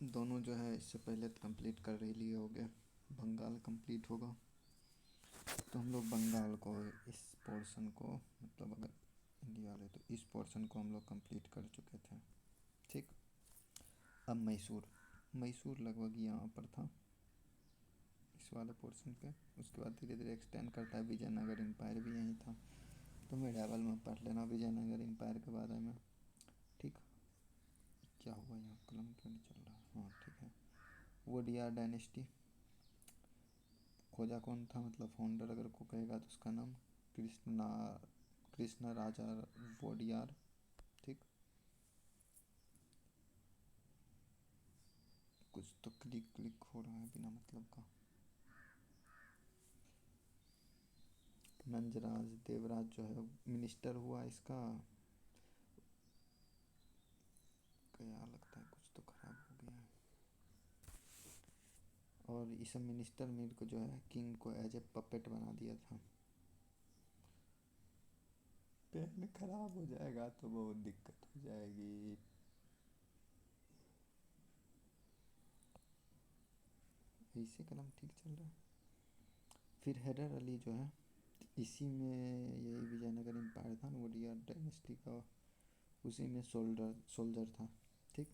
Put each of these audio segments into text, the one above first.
दोनों जो है इससे पहले तो कंप्लीट कर ही लिए हो गए। बंगाल कंप्लीट होगा तो हम लोग बंगाल को इस पोर्शन को मतलब अगर इंडिया वाले तो इस पोर्शन को हम लोग कंप्लीट कर चुके थे। ठीक। अब मैसूर मैसूर लगभग यहाँ पर था इस वाले पोर्शन पे। उसके बाद धीरे धीरे एक्सटेंड करता है। विजयनगर एम्पायर भी यहीं था, तो मेडावल में पढ़ लेना विजयनगर एम्पायर के बारे में। ठीक। क्या हुआ यहाँ, कलम क्यों नहीं चल रहा? हाँ ठीक है। वोडियार डायनेस्टी खोजा कौन था, मतलब फाउंडर अगर को कहेगा तो उसका नाम कृष्णा कृष्ण राजा वोडियार। ठीक। कुछ तो क्लिक क्लिक हो रहा है बिना मतलब का। नंजराज देवराज जो है मिनिस्टर हुआ इसका। क्या लगता है कुछ तो खराब हो गया है। और इस मिनिस्टर मीर को जो है किंग को एज ए पपेट बना दिया था। पेन खराब हो जाएगा तो बहुत दिक्कत हो जाएगी। ऐसे कलम ठीक चल रहा है। फिर हैदर अली जो है इसी में यही विजयनगर एम्पायर था ना वोडियार डायनेस्टी का, उसी में सोल्जर था। ठीक।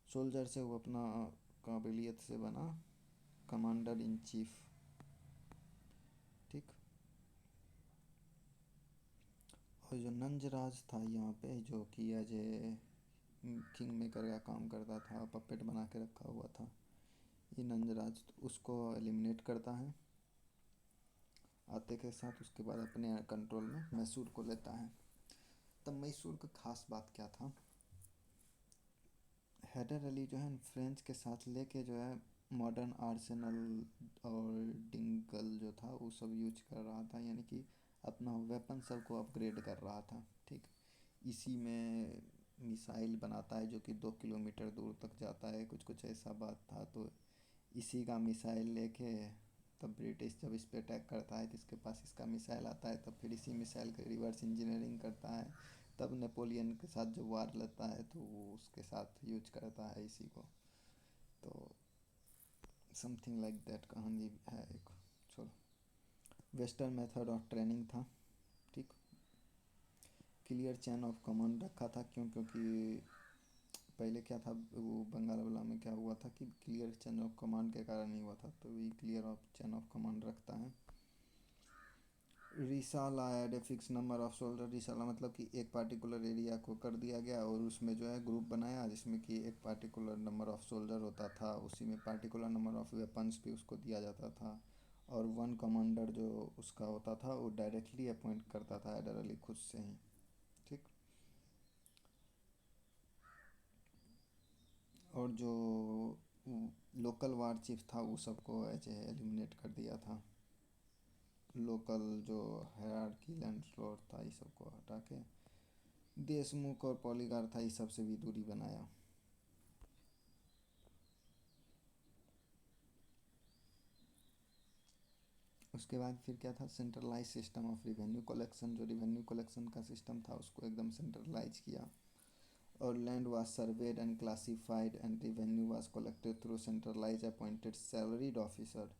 सोल्जर से वो अपना काबिलियत से बना कमांडर इन चीफ। ठीक। और जो नंजराज था यहाँ पे जो कि एज ए किंग मेकर का काम करता था, पपेट बना के रखा हुआ था ये नंजराज, तो उसको एलिमिनेट करता है आते के साथ। उसके बाद अपने कंट्रोल में मैसूर को लेता है। तब मैसूर का खास बात क्या था, हैदर अली जो है फ्रेंच के साथ लेके जो है मॉडर्न आर्सेनल और डिंगल जो था वो सब यूज कर रहा था, यानी कि अपना वेपन सब को अपग्रेड कर रहा था। ठीक। इसी में मिसाइल बनाता है जो कि 2 किलोमीटर दूर तक जाता है, कुछ कुछ ऐसा बात था। तो इसी का मिसाइल लेके तब ब्रिटिश जब इस पे अटैक करता है तो इसके पास इसका मिसाइल आता है, तब फिर इसी मिसाइल का रिवर्स इंजीनियरिंग करता है। तब नेपोलियन के साथ जो वार लेता है तो वो उसके साथ यूज करता है इसी को। तो समथिंग लाइक दैट कहानी है एक। चलो। वेस्टर्न मेथड ऑफ ट्रेनिंग था। ठीक। क्लियर चैन ऑफ कमांड रखा था, क्योंकि पहले क्या था वो बंगाल वाला में क्या हुआ था कि क्लियर चैन ऑफ कमांड के कारण नहीं हुआ था, तो ये clear of chain of command रखता है। रिसाला had a fix number of soldier. रिसाला मतलब कि एक पार्टिकुलर एरिया को कर दिया गया और उसमें जो है ग्रुप बनाया जिसमें कि एक पार्टिकुलर नंबर ऑफ सोल्जर होता था, उसी में पार्टिकुलर नंबर ऑफ वेपन्स भी उसको दिया जाता था। और वन कमांडर जो उसका होता था वो डायरेक्टली अपॉइंट करता था हैदर अली खुद से ही। ठीक। और जो लोकल वार चीफ था वो सबको ऐसे एलिमिनेट कर दिया था। लोकल जो हायरार्की लैंड लॉर्ड था ये सबको हटा के देशमुख और पॉलीगार था ये सबसे भी दूरी बनाया। उसके बाद फिर क्या था, centralise system of revenue collection. जो रिवेन्यू कलेक्शन का सिस्टम था उसको एकदम सेंट्रलाइज किया। और land was surveyed and classified and revenue was collected through centralise appointed salaried officer.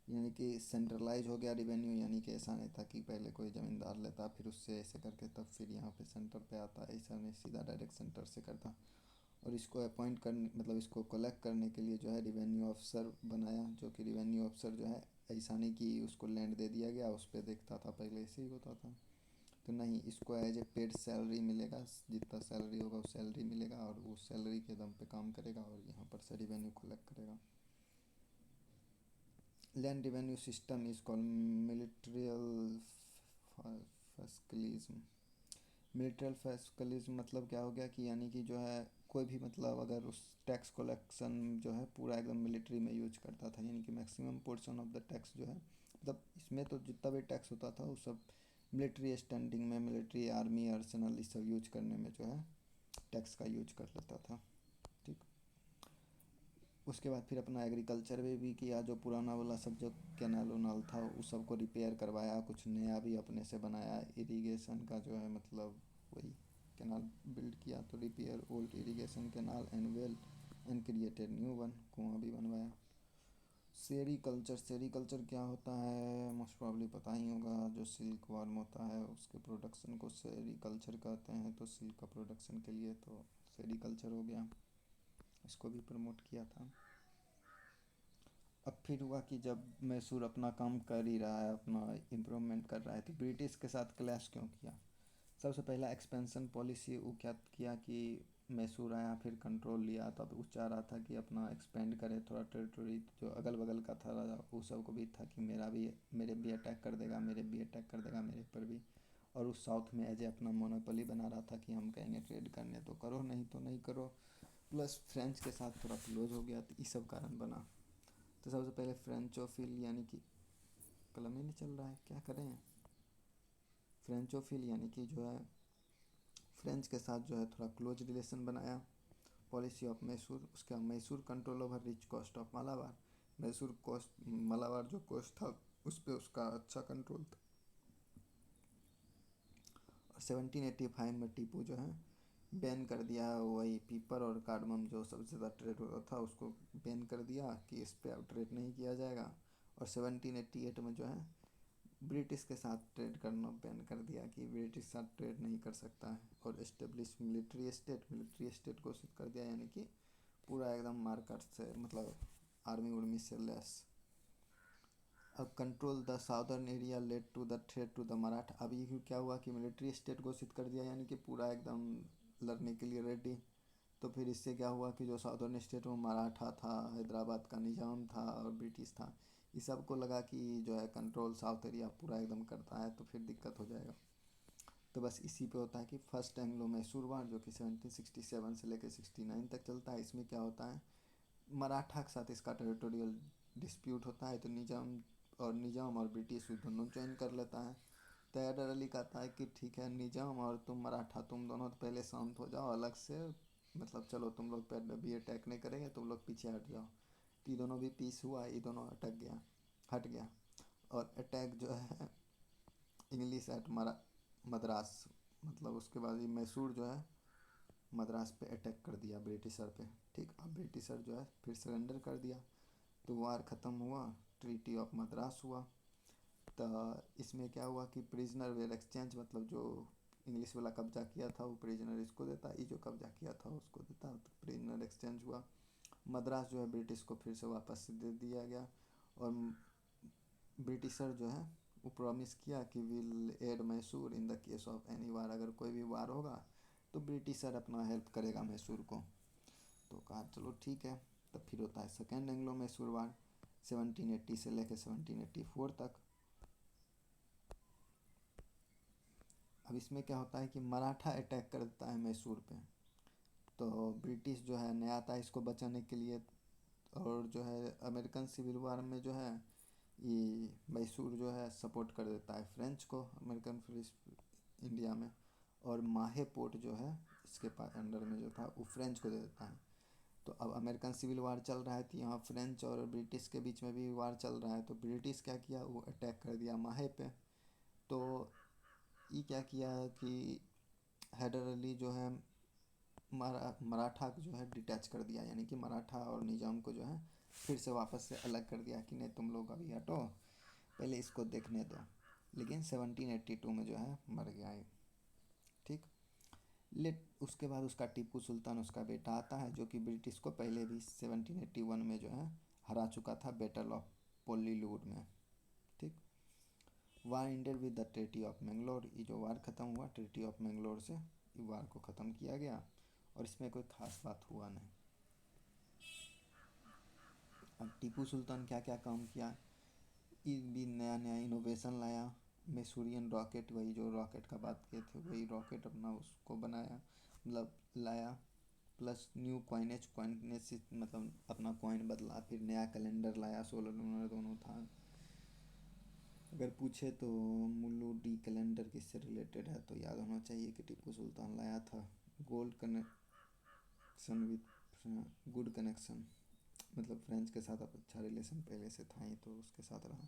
यानी कि सेंट्रलाइज हो गया रिवेन्यू, यानी कि ऐसा नहीं था कि पहले कोई ज़मींदार लेता फिर उससे ऐसे करके तब फिर यहाँ पे सेंटर पे आता, ऐसा नहीं, सीधा डायरेक्ट सेंटर से करता। और इसको अपॉइंट करने मतलब इसको कलेक्ट करने के लिए जो है रिवेन्यू ऑफिसर बनाया, जो कि रिवेन्यू ऑफिसर जो है ऐसा नहीं कि उसको लैंड दे दिया गया उस पर देखता था, पहले ऐसे ही होता था। तो नहीं, इसको एज ए पेड सैलरी मिलेगा, जितना सैलरी होगा उस सैलरी मिलेगा और उस सैलरी के दम पे काम करेगा और यहाँ पर से रिवेन्यू कलेक्ट करेगा। Land revenue system is called military fiscalism. Military fiscalism मतलब क्या हो गया कि यानी कि जो है कोई भी मतलब अगर उस टैक्स कलेक्शन जो है पूरा एकदम मिलिट्री में यूज करता था, यानी कि maximum portion of the tax जो है मतलब इसमें तो जितना भी टैक्स होता था वो सब मिलिट्री स्टैंडिंग में, मिलिट्री आर्मी आर्सेनल इस सब यूज करने में जो है टैक्स का यूज कर लेता था। ठीक। उसके बाद फिर अपना एग्रीकल्चर में भी किया, जो पुराना वाला सब जो कैनाल उनाल था उस सब को रिपेयर करवाया, कुछ नया भी अपने से बनाया। इरिगेशन का जो है मतलब वही कैनाल बिल्ड किया, तो repair old irrigation canal and well and created new one, कुआं भी बनवाया। सेरीकल्चर क्या होता है, मोस्ट प्रॉब्ली पता ही होगा। जो सिल्क वार्म होता है उसके प्रोडक्शन को सेरीकल्चर कहते हैं, तो सिल्क का प्रोडक्शन के लिए तो सेरीकल्चर हो गया, इसको भी प्रमोट किया था। अब फिर हुआ कि जब मैसूर अपना काम कर ही रहा है, अपना इम्प्रूवमेंट कर रहा है, तो ब्रिटिश के साथ क्लैश क्यों किया। सबसे पहला एक्सपेंशन पॉलिसी वो क्या किया कि मैसूर आया, फिर कंट्रोल लिया, तब वो चाह रहा था कि अपना एक्सपेंड करे थोड़ा टेरिटरी, जो अगल बगल का था राजा वो सबको भी था कि मेरे भी अटैक कर देगा, मेरे पर भी। और उस साउथ में एज ए अपना मोनोपोली बना रहा था कि हम कहेंगे ट्रेड करने तो करो, नहीं तो नहीं करो। प्लस फ्रेंच के साथ थोड़ा क्लोज हो गया, तो ये सब कारण बना। तो सबसे पहले फ्रेंचोफिल यानी कि कलम ही नहीं चल रहा है, क्या करें। फ्रेंचोफिल यानी कि जो है फ्रेंच के साथ जो है थोड़ा क्लोज रिलेशन बनाया। पॉलिसी ऑफ मैसूर, उसके बाद Mysore control over rich coast of Malabar. Mysore coast Malabar जो कोस्ट था उस पर उसका अच्छा कंट्रोल था। और 1785 में टीपू जो है बैन कर दिया, वही पीपर और कार्डमम जो सबसे ज़्यादा ट्रेड होता था उसको बैन कर दिया कि इस पर अब ट्रेड नहीं किया जाएगा। और 1788 में जो है ब्रिटिश के साथ ट्रेड करना बैन कर दिया कि ब्रिटिश के साथ ट्रेड नहीं कर सकता है। और एस्टेब्लिश मिलिट्री स्टेट घोषित कर दिया, यानी कि पूरा एकदम मार्केट से मतलब आर्मी उर्मी से लेस। अब control the southern area led to the threat to the Maratha. अब ये क्या हुआ कि मिलिट्री स्टेट घोषित कर दिया, यानी कि पूरा एकदम लड़ने के लिए रेडी। तो फिर इससे क्या हुआ कि जो साउदर्न स्टेट में मराठा था, हैदराबाद का निज़ाम था और ब्रिटिश था, इस सब को लगा कि जो है कंट्रोल साउथ एरिया पूरा एकदम करता है तो फिर दिक्कत हो जाएगा। तो बस इसी पे होता है कि फर्स्ट एंग्लो मैसूर वार जो कि 1767 से लेकर 69 तक चलता है। इसमें क्या होता है, मराठा के साथ इसका टेरिटोरियल डिस्प्यूट होता है, तो निज़ाम और ब्रिटिश दोनों ज्वाइन कर लेता है। तो हैदर अली कहता है कि ठीक है निज़ाम और तुम मराठा, तुम दोनों तो पहले शांत हो जाओ अलग से, मतलब चलो तुम लोग पहले भी अटैक नहीं करेंगे, तुम लोग पीछे हट जाओ। तो ये दोनों भी पीस हुआ, ये दोनों हट गया। और अटैक जो है इंग्लिश एट मद्रास, मतलब उसके बाद ये मैसूर जो है मद्रास पे अटैक कर दिया ब्रिटिशर पे। ठीक, अब ब्रिटिशर जो है फिर सरेंडर कर दिया, तो वार ख़त्म हुआ, ट्रीटी ऑफ मद्रास हुआ। तो इसमें क्या हुआ कि प्रिजनर वेर एक्सचेंज, मतलब जो इंग्लिश वाला कब्जा किया था वो प्रिजनर इसको देता, ये जो कब्जा किया था उसको देता, तो प्रिजनर एक्सचेंज हुआ। मद्रास जो है ब्रिटिश को फिर से वापस दे दिया गया। और ब्रिटिशर जो है वो प्रॉमिस किया कि will aid Mysore in the case of any war, अगर कोई भी वार होगा तो ब्रिटिशर अपना हेल्प करेगा मैसूर को। तो कहा चलो ठीक है। तब फिर होता है सेकेंड एंग्लो मैसूर वार 1780 से लेकर 1784 तक। अब इसमें क्या होता है कि मराठा अटैक कर देता है मैसूर पे, तो ब्रिटिश जो है नया आता है इसको बचाने के लिए। और जो है अमेरिकन सिविल वार में जो है ये मैसूर जो है सपोर्ट कर देता है फ्रेंच को, अमेरिकन इंडिया में। और माहे पोर्ट जो है इसके पास अंडर में जो था वो फ्रेंच को दे देता है। तो अब अमेरिकन सिविल वार चल रहा है, तो यहाँ फ्रेंच और ब्रिटिश के बीच में भी वार चल रहा है। तो ब्रिटिश क्या किया, वो अटैक कर दिया माहे पे। तो ये क्या किया कि हैदर अली जो है मराठा को जो है डिटैच कर दिया, यानी कि मराठा और निज़ाम को जो है फिर से वापस से अलग कर दिया कि नहीं तुम लोग अभी हटो, पहले इसको देखने दो। लेकिन 1782 में जो है मर गया ये। ठीक, लेट उसके बाद उसका टीपू सुल्तान उसका बेटा आता है, जो कि ब्रिटिश को पहले भी 1781 में जो है हरा चुका था बैटल ऑफ पोलीलूर में। ठीक, war ended with the treaty of Mangalore, ये जो वार ख़त्म हुआ ट्रीटी ऑफ मैंगलोर से, ये वार को ख़त्म किया गया और इसमें कोई ख़ास बात हुआ नहीं। अब टीपू सुल्तान क्या क्या काम किया, ये भी नया नया इनोवेशन लाया। मैसूरियन रॉकेट, वही जो रॉकेट का बात किए थे वही रॉकेट अपना उसको बनाया, मतलब लाया। प्लस न्यू कॉइनेज से मतलब अपना कॉइन बदला, फिर नया कैलेंडर लाया, सोलर लूनर दोनों था। अगर पूछे तो मुल्लू डी कैलेंडर किससे रिलेटेड है, तो याद होना चाहिए कि टीपू सुल्तान लाया था। Gold connection with good connection, मतलब फ्रेंच के साथ अब अच्छा रिलेशन पहले से था ही तो उसके साथ रहा।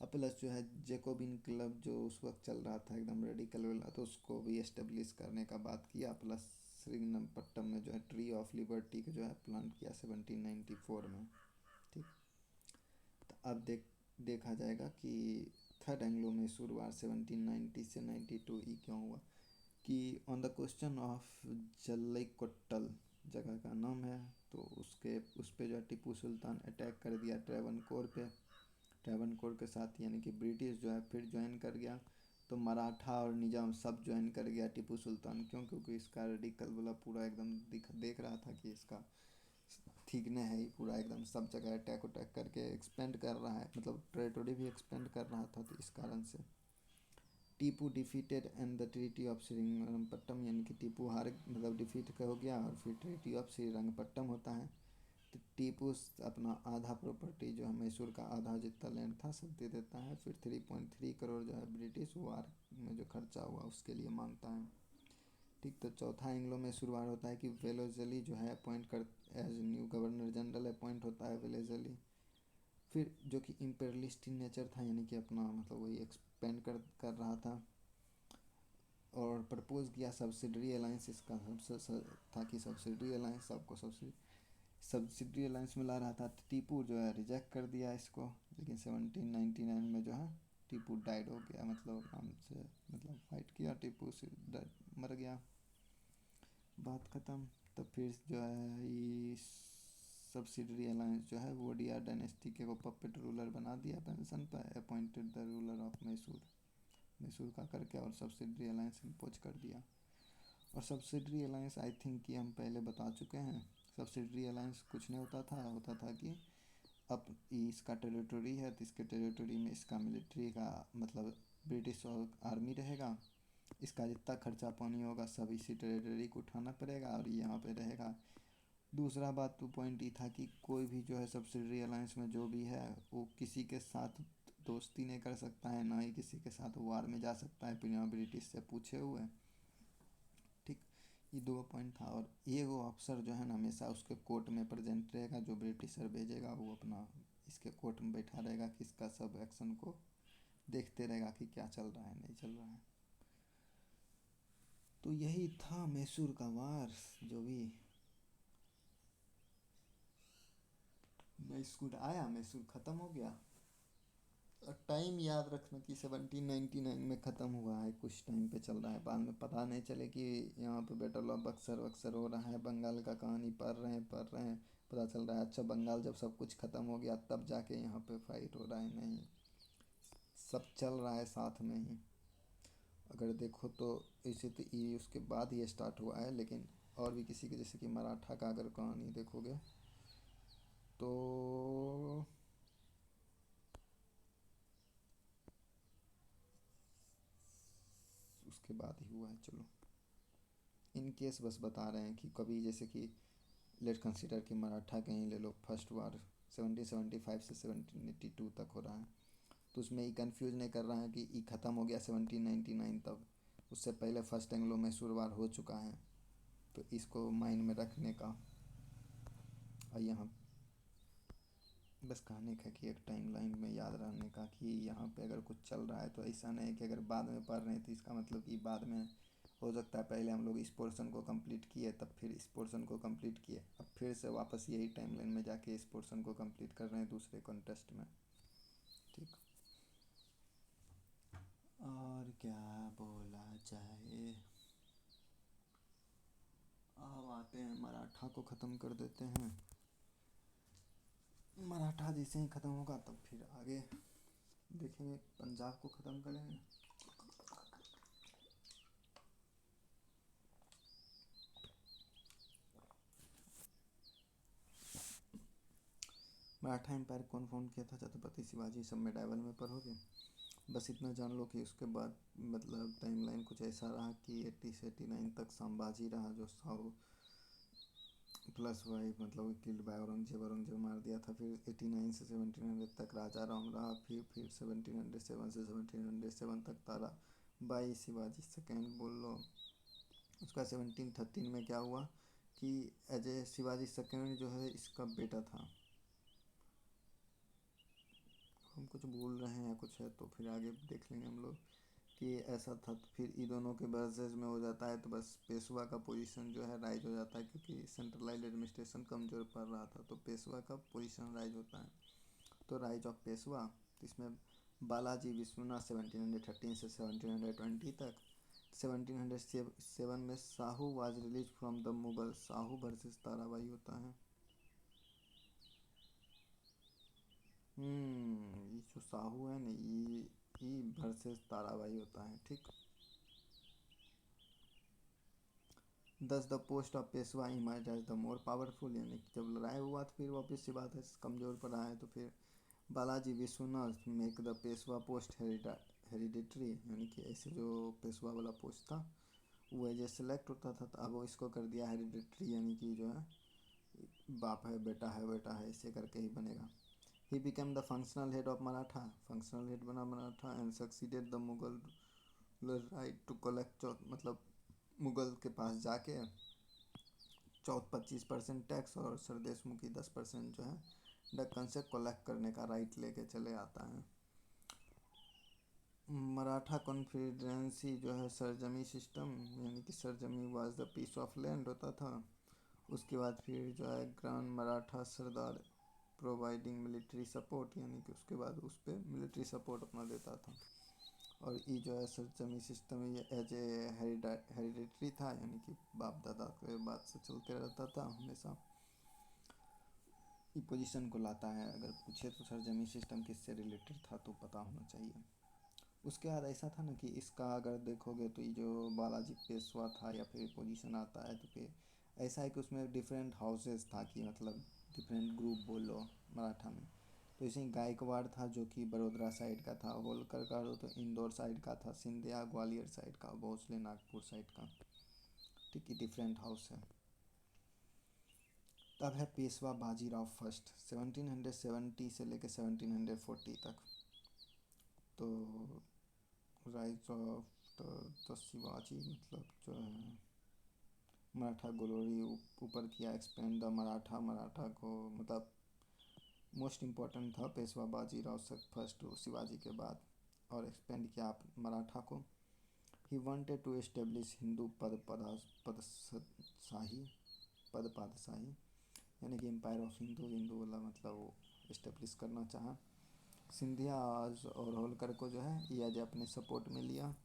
अब प्लस जो है जेकोबिन क्लब जो उस वक्त चल रहा था एकदम रेडिकल वाला, तो उसको भी एस्टेब्लिश करने का बात किया। प्लस श्रीरंगपट्टम में जो है ट्री ऑफ लिबर्टी को जो है प्लांट किया 1794 में। ठीक, तो अब देखा जाएगा कि थर्ड एंग्लो मैसूर वार 1790 से 92 ये क्यों हुआ। कि ऑन द क्वेश्चन ऑफ जल्लईकोट्टल जगह का नाम है, तो उस पे जो है टीपू सुल्तान अटैक कर दिया ट्रेवनकोर पे। ट्रेवनकोर के साथ यानी कि ब्रिटिश जो है फिर ज्वाइन कर गया, तो मराठा और निजाम सब ज्वाइन कर गया टीपू सुल्तान। क्यों? क्योंकि इसका रेडिकल वाला पूरा एकदम देख रहा था कि इसका ठीक नहीं है, पूरा एकदम सब जगह अटैक उटैक करके एक्सपेंड कर रहा है, मतलब टेरिटोरी भी एक्सपेंड कर रहा था। तो इस कारण से Tipu defeated and the treaty of Srirangapattam, यानी कि टीपू हार मतलब डिफीट हो गया और फिर ट्रीटी ऑफ श्रीरंगपट्टम होता है। तो टीपू अपना आधा प्रॉपर्टी जो है मैसूर का आधा जितना लैंड था सब दे देता है। फिर 3.3 करोड़ जो है ब्रिटिश वार में जो खर्चा हुआ उसके लिए मांगता है। ठीक, तो चौथा एंग्लो मैसूर वार होता है कि वेलेज़ली जो है अपॉइंट कर as new governor general appoint होता है वेलेज़ली। फिर जो कि इम्पेरियलिस्ट इन नेचर था, यानी कि अपना मतलब वही एक्सपेंड कर रहा था, और प्रपोज किया सब्सिडरी अलायंस। इसका था कि सब्सिडरी अलायंस सबको सब्सिडरी अलायंस में ला रहा था। टीपू जो है रिजेक्ट कर दिया इसको, लेकिन 1799 में जो है टीपू डाइड हो गया, मतलब आराम से मतलब फाइट किया, टीपू से मर गया, बात ख़त्म। तो फिर जो है ये सब्सिडरी अलायंस जो है वोडिया डायनेस्टी के को पपेट रूलर बना दिया पेंशन पर, appointed the ruler of Mysore का करके, और सब्सिडरी अलायंस इम्पोज कर दिया। और सब्सिडरी अलायंस आई थिंक कि हम पहले बता चुके हैं। सब्सिडरी अलायंस कुछ नहीं होता था कि अब इसका टेरिटोरी है तो इसके टेरिटोरी में इसका मिलिट्री का मतलब ब्रिटिश और आर्मी रहेगा, इसका जितना खर्चा पानी होगा सब इसी टेरिटरी को उठाना पड़ेगा और यहाँ पे रहेगा। दूसरा बात तो पॉइंट ये था कि कोई भी जो है सब्सिडरी अलायंस में जो भी है वो किसी के साथ दोस्ती नहीं कर सकता है, ना ही किसी के साथ वार में जा सकता है बिना ब्रिटिश से पूछे हुए। ठीक, ये दो पॉइंट था। और ये वो अफसर जो है ना हमेशा उसके कोर्ट में प्रेजेंट रहेगा, जो ब्रिटिशर भेजेगा वो अपना इसके कोर्ट में बैठा रहेगा कि इसका सब एक्शन को देखते रहेगा कि क्या चल रहा है नहीं चल रहा है। तो यही था मैसूर का वार। जो भी मैसूर आया, मैसूर ख़त्म हो गया। और टाइम याद रखना कि 1799 में ख़त्म हुआ है, कुछ टाइम पे चल रहा है, बाद में पता नहीं चले कि यहाँ पे बैटल ऑफ बक्सर हो रहा है, बंगाल का कहानी पढ़ रहे हैं, पता चल रहा है अच्छा बंगाल जब सब कुछ ख़त्म हो गया तब जाके यहाँ पे फाइट हो रहा है। नहीं, सब चल रहा है साथ में ही। अगर देखो तो इसे तो ये उसके बाद ही स्टार्ट हुआ है, लेकिन और भी किसी के जैसे कि मराठा का अगर कहानी देखोगे तो उसके बाद ही हुआ है। चलो इन केस बस बता रहे हैं कि कभी जैसे कि लेट कंसिडर कि मराठा का ही ले लो, फर्स्ट वार 1775 से 1782 तक हो रहा है, तो उसमें ये कंफ्यूज नहीं कर रहा है कि ये ख़त्म हो गया 1799 तब, उससे पहले फर्स्ट एंग्लो मैसूर वार हो चुका है। तो इसको माइंड में रखने का। और यहाँ बस कहने का कि एक टाइम लाइन में याद रहने का कि यहाँ पे अगर कुछ चल रहा है तो ऐसा नहीं कि अगर बाद में पढ़ रहे हैं तो इसका मतलब कि बाद में हो सकता है पहले हम लोग इस पोर्शन को कंप्लीट किए तब फिर इस पोर्शन को कंप्लीट किए, अब फिर से वापस यही टाइम लाइन में जाके इस पोर्शन को कंप्लीट कर रहे हैं दूसरे कॉन्टेस्ट में। ठीक, और क्या बोला जाए। अब आते हैं मराठा को ख़त्म कर देते हैं। मराठा जैसे ही ख़त्म होगा तब फिर आगे देखेंगे, पंजाब को ख़त्म करेंगे। मराठा एम्पायर कौन फाउंड किया था? छत्रपति शिवाजी। सब मेडाइवल में पढ़ोगे। बस इतना जान लो कि उसके बाद मतलब टाइमलाइन कुछ ऐसा रहा कि 80 से 89 तक संभाजी रहा, जो 100 प्लस वाई मतलब किल्ड बाय औरंगजेब मार दिया था। फिर 89 से 1700 तक राजा राम रहा। फिर 1707 से 1707 तक तारा बाई शिवाजी सेकेंड बोल लो। उसका 1713 में क्या हुआ कि अजय शिवाजी सेकेंड जो है इसका बेटा था। हम कुछ भूल रहे हैं या कुछ है तो फिर आगे देख लेंगे हम लोग कि ऐसा था। तो फिर इन दोनों के वर्सेस में हो जाता है, तो बस पेशवा का पोजीशन जो है राइज हो जाता है, क्योंकि सेंट्रलाइज एडमिनिस्ट्रेशन कमज़ोर पड़ रहा था, तो पेशवा का पोजीशन राइज होता है। तो राइज ऑफ पेशवा, तो इसमें बालाजी विश्वनाथ 1713 से 1720 तक। 1707 में Sahu was release from the Mughal, Sahu versus Tarabai होता है। ये जो साहू है ना, ये वर्सेस ताराबाई होता है, ठीक। Thus the post of Peshwa emerge as the more powerful, यानी कि जब लड़ाई हुआ तो फिर वापस सी बात है कमज़ोर पड़ा है, तो फिर Balaji Vishwanath make the Peshwa post hereditary, यानी कि ऐसे जो पेशवा वाला पोस्ट था वो एज सेलेक्ट होता था, तो अब वो इसको कर दिया हेरिडिटरी, यानी कि जो है बाप है बेटा है ऐसे करके ही बनेगा। He became the functional head of Maratha, functional head बना Maratha, and succeeded the Mughal right to collect, मतलब मुगल के पास जाके 25% टैक्स और सरदेशमुखी 10% जो है दक्कन से कलेक्ट करने का राइट लेके चले आता है। मराठा कॉन्फिडेंसी जो है सरजमी सिस्टम, यानी कि सरजमी was the piece of land होता था। उसके बाद फिर जो है grand Maratha sardar providing military support, यानी कि उसके बाद उस पर मिलिट्री सपोर्ट अपना देता था। और ये जो है सरजमी सिस्टम ये एज ए हेरिडिटरी था, यानी कि बाप दादा के बाद से चलते रहता था हमेशा। ये पोजीशन को लाता है, अगर पूछे तो सरजमी सिस्टम किससे रिलेटेड था तो पता होना चाहिए। उसके बाद ऐसा था ना कि इसका अगर देखोगे तो ये जो बालाजी पेशवा था या फिर पोजीशन आता है, तो फिर ऐसा है कि उसमें डिफरेंट हाउसेस था, कि मतलब डिफरेंट ग्रुप बोलो मराठा में। तो इसे गायकवाड़ था जो कि बड़ोदरा साइड का था, होलकर का तो इंदौर साइड का था, सिंधिया ग्वालियर साइड का, भोसले नागपुर साइड का। ठीक है, डिफरेंट हाउस है। तब है पेशवा बाजीराव फर्स्ट 1770 से लेकर 1740 तक। तो राइज ऑफ द शिवाजी, मतलब जो है मराठा ग्लोरी ऊपर किया, एक्सपेंड द मराठा, मराठा को मतलब मोस्ट इम्पोर्टेंट था पेशवा बाजीराव से फर्स्ट शिवाजी के बाद, और एक्सपेंड किया आप मराठा को। He wanted to establish Hindu Pad Padshahi, यानी कि एम्पायर ऑफ हिंदू, हिंदू वाला मतलब वो इस्टेब्लिश करना चाहा। सिंधिया और होलकर को जो है ये एज अपने सपोर्ट में लिया।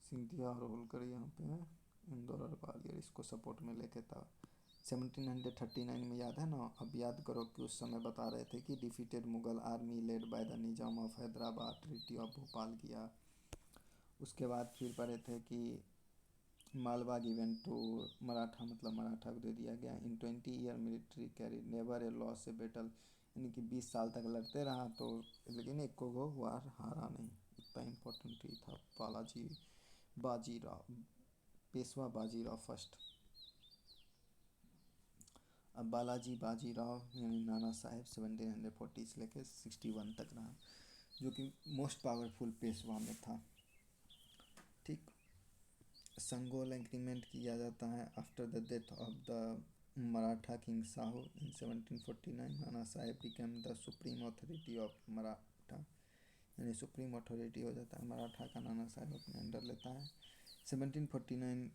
सिंधिया और होलकर यहाँ पे है, इंदौर और ग्वालियर इसको सपोर्ट में लेके था। 1739 में याद है ना, अब याद करो कि उस समय बता रहे थे कि defeated Mughal army led by the Nizam of Hyderabad, treaty of Bhopal किया। उसके बाद फिर पढ़े थे कि मालवा गिवन टू मराठा, मतलब मराठा को दे दिया गया। इन 20 year military carry never a loss a battle, यानी कि 20 साल तक लड़ते रहा तो, लेकिन एक को वार हारा नहीं। इतना इम्पोर्टेंट ही था बाजीराव, पेशवा बाजीराव फर्स्ट। अब बालाजी बाजीराव यानी नाना साहेब 1740 से लेकर 61 तक रहा, जो कि मोस्ट पावरफुल पेशवा में था। ठीक। संगोल एग्रीमेंट किया जाता है after the death of the Maratha king Sahu in 1749। Nana Saheb became the supreme authority of Maratha, यानी सुप्रीम अथॉरिटी हो जाता है मराठा का, नाना साहेब अपने अंडर लेता है। 1749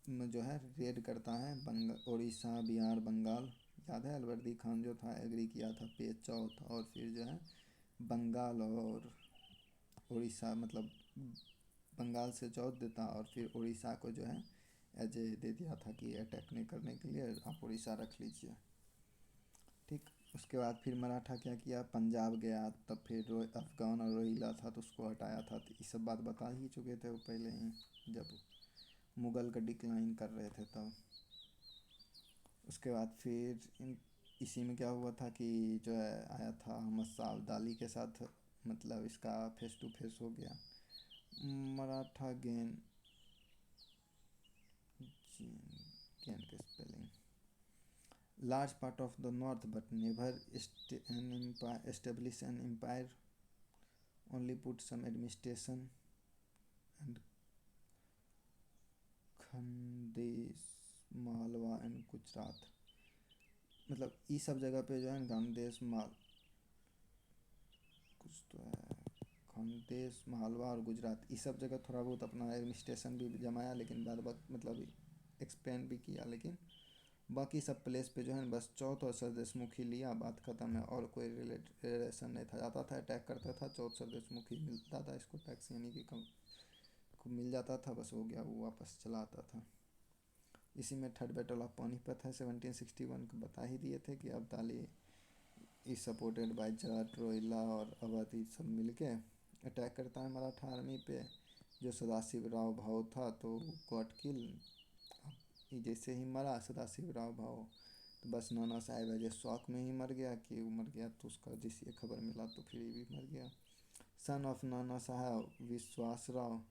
में जो है रेड करता है उड़ीसा, बिहार, बंगाल। याद है अलवर्दी खान जो था एग्री किया था पेज चौथ, और फिर जो है बंगाल और उड़ीसा, मतलब बंगाल से चौथ देता और फिर उड़ीसा को जो है एज ए दे दिया था कि अटैक नहीं करने के लिए आप उड़ीसा रख लीजिए। ठीक। उसके बाद फिर मराठा क्या किया, पंजाब गया, तब फिर अफगान और रोहिला था तो उसको हटाया था। तो ये सब बात बता ही चुके थे वो पहले ही, जब मुग़ल का डिक्लाइन कर रहे थे तब। उसके बाद फिर इसी में क्या हुआ था कि जो है आया था अहमद शाह अब्दाली के साथ, मतलब इसका फेस टू फेस हो गया। मराठा गेन गेन के spelling large part of the north but never establish an empire, only put some administration and Khandesh, Malwa and Gujarat, मतलब ये सब जगह पे जो है खानदेश माल कुछ तो है खानदेश, मालवा और गुजरात, ये सब जगह थोड़ा बहुत अपना एडमिनिस्ट्रेशन भी जमाया, लेकिन बाद वक्त मतलब एक्सपेंड भी किया, लेकिन बाकी सब प्लेस पे जो है ना बस चौथ और सरदेशमुखी लिया, बात ख़त्म है। और कोई रिलेशन नहीं था, जाता था अटैक करता था, चौथ सरदेशमुखी मिलता था इसको टैक्स, यानी कि कम को मिल जाता था, बस हो गया, वो वापस चला आता था। इसी में थर्ड बैटल ऑफ पानीपत है 1761 को बता ही दिए थे कि Abdali is supported by Jat, Rohilla और अवध, ये सब मिलके अटैक करता है मराठा आर्मी पे, जो सदाशिव राव भाव था तो गॉट किल। ये जैसे ही मरा सदाशिव राव भाव, तो बस नाना साहेब अजय शौक में ही मर गया कि वो मर गया, तो उसका जिस ये खबर मिला तो फिर ये भी मर गया। सन ऑफ नाना साहब विश्वास Rao,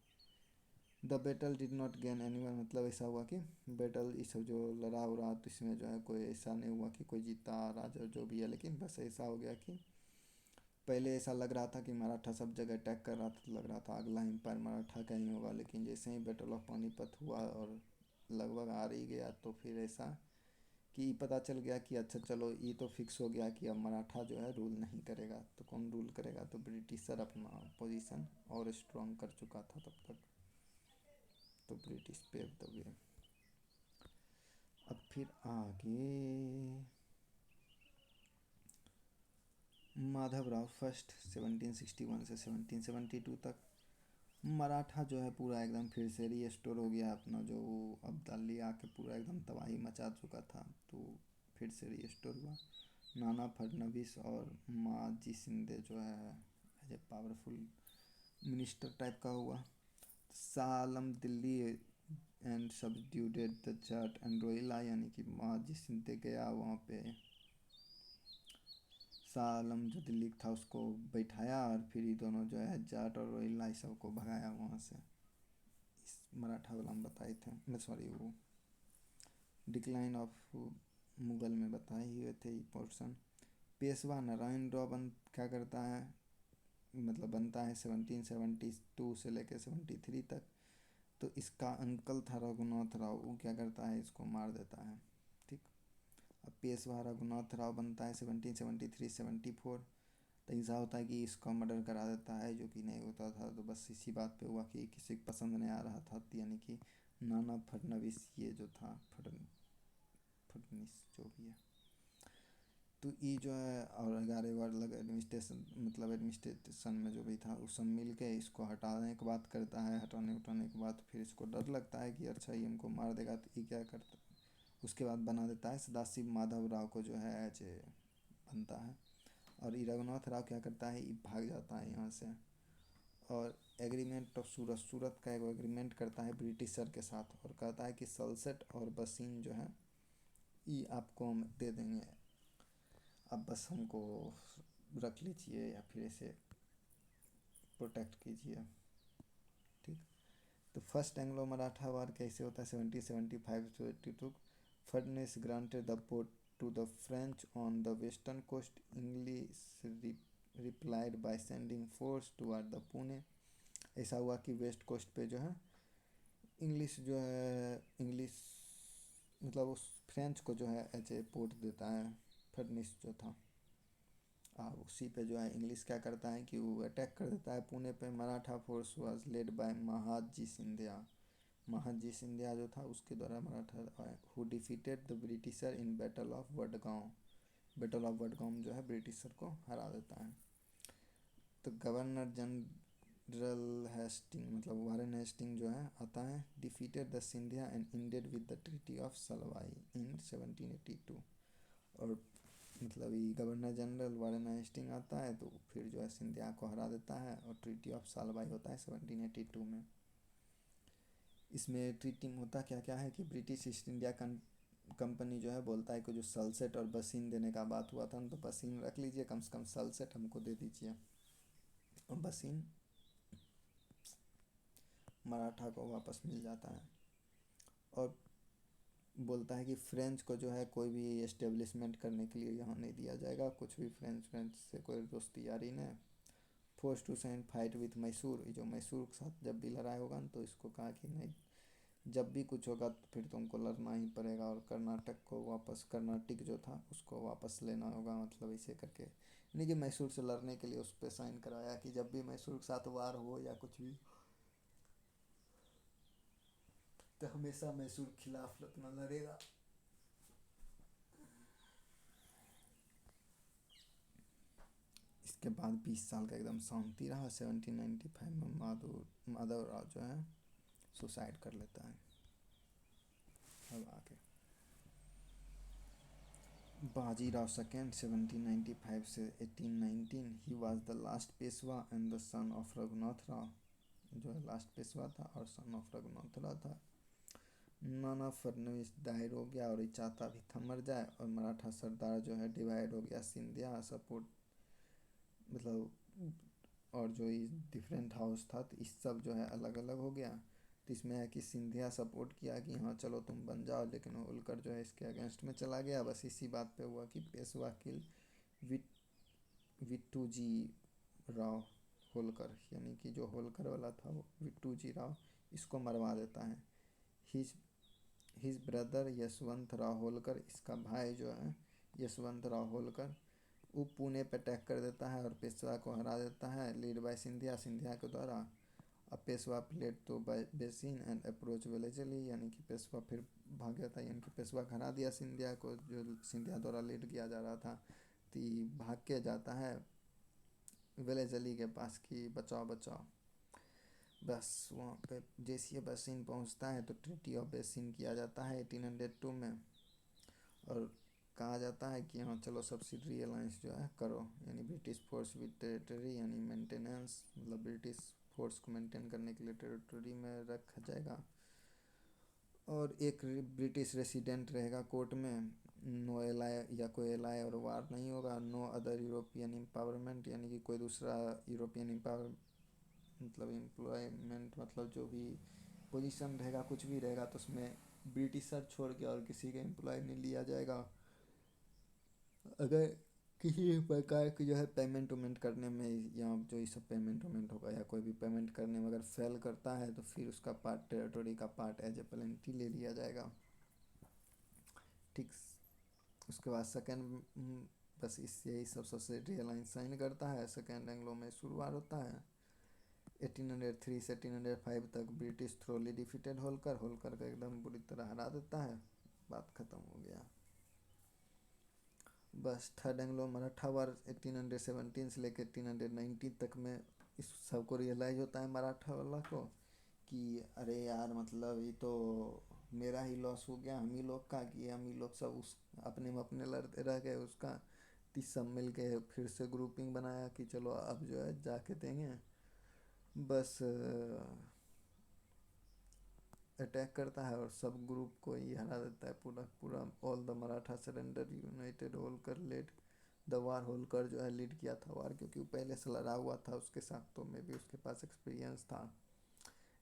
the battle did not gain anyone, मतलब ऐसा हुआ कि बैटल ये सब जो लड़ा उड़ा तो इसमें जो है कोई ऐसा नहीं हुआ कि कोई जीता राजा जो भी है, लेकिन बस ऐसा हो गया कि पहले ऐसा लग रहा था कि मराठा सब जगह अटैक कर रहा था, तो लग रहा था अगला एम्पायर मराठा का ही होगा, लेकिन जैसे ही बैटल ऑफ पानीपत हुआ और लगभग आ ही गया, तो फिर ऐसा कि पता चल गया कि अच्छा चलो ये तो फिक्स हो गया कि अब मराठा जो है रूल नहीं करेगा, तो कौन रूल करेगा, तो ब्रिटिशर अपना पोजीशन और स्ट्रॉन्ग कर चुका था तब तक, तो ब्रिटिश पेव द वे। अब फिर आगे माधवराव फर्स्ट 1761 से 1772 तक, मराठा जो है पूरा एकदम फिर से रीस्टोर हो गया अपना, जो अब्दाली आके पूरा एकदम तबाही मचा चुका था, तो फिर से रीस्टोर हुआ। नाना फडणवीस और माजी शिंदे जो है as a powerful minister type का हुआ। Shah Alam Delhi and subdued the Jat and Rohilla, यानी कि माजी शिंदे गया वहाँ पे, शाह आलम जो दिल्ली था उसको बैठाया, और फिर ये दोनों जो है जाट और रोहिला सबको भगाया वहाँ से। इस मराठा वाला में बताए थे, मैं सॉरी वो डिक्लाइन ऑफ मुगल में बताए हुए थे ये पोर्शन। पेशवा नारायण राव क्या करता है, मतलब बनता है 1772 से लेकर 73 तक, तो इसका अंकल था रघुनाथ राव, वो क्या करता है इसको मार देता है, ठीक। अब पेशवा रघुनाथ राव बनता है 1773-74, तो ऐसा होता है कि इसका मर्डर करा देता है, जो कि नहीं होता था, तो बस इसी बात पे हुआ कि किसी को पसंद नहीं आ रहा था, यानी कि नाना फडणवीस ये जो था फडणवीस जो भी है, तो ये जो है और 11 बार लग एडमिनिस्ट्रेशन, मतलब एडमिनिस्ट्रेशन में जो भी था वो सब मिल के इसको हटाने की बात करता है। हटाने उठाने के बाद फिर इसको डर लगता है कि अच्छा ये हमको मार देगा, तो ये क्या करता, उसके बाद बना देता है सदाशिव माधव राव को जो है एज ए बनता है। और ये रघुनाथ राव क्या करता है, ये भाग जाता है यहाँ से, और एग्रीमेंट ऑफ सूरत का एक एग्रीमेंट करता है ब्रिटिशर के साथ, और कहता है कि सलसेट और बसीन जो है ये आपको हम दे देंगे, आप बस हमको रख लीजिए या फिर इसे प्रोटेक्ट कीजिए, ठीक। तो फर्स्ट एंग्लो मराठा वार कैसे होता है 1775-82, फर्नेस granted the port to the French on the western coast, English replied by sending force toward the Pune. ऐसा हुआ कि वेस्ट कोस्ट पे जो है इंग्लिश मतलब उस फ्रेंच को जो है एज ए पोर्ट देता है फर्निस जो था। उसी पे जो है इंग्लिश क्या करता है कि वो अटैक कर देता है पुणे पे। Maratha force was led by Mahadji Scindia, Mahadji Scindia जो था उसके द्वारा Maratha who defeated the Britisher in battle of Wadgaon. Battle of Wadgaon जो है ब्रिटिशर को हरा देता है। तो गवर्नर जनरल हेस्टिंग मतलब वारेन हेस्टिंग जो है आता है, defeated the Scindia and ended with the treaty of Salbai in 1782। और मतलब ये गवर्नर जनरल वारेन हेस्टिंग आता है तो फिर जो है सिंधिया को हरा देता है, और ट्रीटी ऑफ सालवाई होता है 1782 में। इसमें ट्रीटी में होता क्या क्या है कि ब्रिटिश ईस्ट इंडिया कंपनी जो है बोलता है कि जो सलसेट और बसीन देने का बात हुआ था, तो बसीन रख लीजिए, कम से कम सलसेट हमको दे दीजिए, और बसीन मराठा को वापस मिल जाता है। और बोलता है कि फ्रेंच को जो है कोई भी एस्टेब्लिशमेंट करने के लिए यहाँ नहीं दिया जाएगा, कुछ भी फ्रेंच से कोई दोस्ती यारी नहीं। Force to send fight with Mysore, जो मैसूर के साथ जब भी लड़ाई होगा तो इसको कहा कि नहीं जब भी कुछ होगा तो फिर तुमको लड़ना ही पड़ेगा और कर्नाटक को वापस, कर्नाटक जो था उसको वापस लेना होगा, मतलब इसे करके यानी कि मैसूर से लड़ने के लिए उस पर साइन कराया कि जब भी मैसूर के साथ वार हो या कुछ भी, तो हमेशा मैसूर खिलाफ अपना लड़ेगा। इसके बाद 20 साल का एकदम शांति रहा। 1795 में माधव राव जो है सुसाइड कर लेता है। अब आगे बाजीराव सेकेंड 1795 से 1819, he was the last Peshwa and the son of Raghunath Rao, जो है लास्ट पेशवा था और सन ऑफ रघुनाथ राव था। नाना फडनवीस डायर हो गया और ये चाहता भी था मर जाए, और मराठा सरदार जो है डिवाइड हो गया, सिंधिया सपोर्ट मतलब, और जो ये डिफरेंट हाउस था तो इस सब जो है अलग अलग हो गया। तो इसमें है कि सिंधिया सपोर्ट किया कि हाँ चलो तुम बन जाओ, लेकिन होलकर जो है इसके अगेंस्ट में चला गया। बस इसी बात पे हुआ कि पेशवा किल विट विट्टू जी राव होलकर, यानी कि जो होलकर वाला था वो विट्टू जी राव इसको मरवा देता है। His his brother Yashwant Rao Holkar, इसका भाई जो है यशवंत राव होलकर, वो पुणे पे अटैक कर देता है और पेशवा को हरा देता है, लीड बाय सिंधिया, सिंधिया के द्वारा। अब Peshwa played to by Bassein and approach Wellesley, यानी कि पेशवा फिर भाग गया था, यानी कि पेशवा को हरा दिया सिंधिया को, जो सिंधिया द्वारा लीड किया जा रहा था। तो भाग के जाता है विलेजली के पास कि बचाओ बचाओ। बस वहाँ पे जैसे ये बेसिन पहुँचता है तो ट्रीटी ऑफ बेसिन किया जाता है 1802 में, और कहा जाता है कि हाँ चलो सब्सिडरी अलायंस जो है करो, यानी ब्रिटिश फोर्स विद टेरिटरी, यानी मेंटेनेंस, मतलब ब्रिटिश फोर्स को मेंटेन करने के लिए टेरिटरी में रखा जाएगा, और एक ब्रिटिश रेसिडेंट रहेगा कोर्ट में। नो एलाय या कोई एलाय और वार नहीं होगा। नो अदर यूरोपियन एम्पावरमेंट, यानी कि कोई दूसरा यूरोपियन एम्पावर मतलब एम्प्लॉयमेंट, मतलब जो भी पोजीशन रहेगा कुछ भी रहेगा तो उसमें ब्रिटिशर छोड़ के और किसी का एम्प्लॉय नहीं लिया जाएगा। अगर किसी भी प्रकार की जो है पेमेंट वेमेंट करने में, या जो ये सब पेमेंट वेमेंट होगा या कोई भी पेमेंट करने में अगर फेल करता है तो फिर उसका पार्ट, टेरिटोरी का पार्ट एज ए पेनल्टी ले लिया जाएगा। ठीक। उसके बाद सेकेंड, बस इस यही सब सब्सिडरी अलायंस साइन करता है। सेकेंड एंग्लो में शुरुआत होता है 1803 से 1805 तक। British thoroughly defeated Holkar, Holkar का एकदम बुरी तरह हरा देता है, बात ख़त्म हो गया। बस थर्ड एंग्लो मराठा वार 1817 से लेकर 1819 तक में इस सबको रियलाइज़ होता है मराठा वाला को कि अरे यार मतलब ये तो मेरा ही लॉस हो गया, हम ही लोग का, कि हम ही लोग सब उस अपने में अपने लड़ते रह गए उसका। तीस सब मिल के फिर से ग्रुपिंग बनाया कि चलो अब जो है जाके देंगे। बस अटैक करता है और सब ग्रुप को ही हरा देता है पूरा पूरा। All the Maratha surrender united Holkar led the war, Holkar जो है लीड किया था वार, क्योंकि वो पहले से लड़ा हुआ था उसके साथ, तो मे भी उसके पास एक्सपीरियंस था।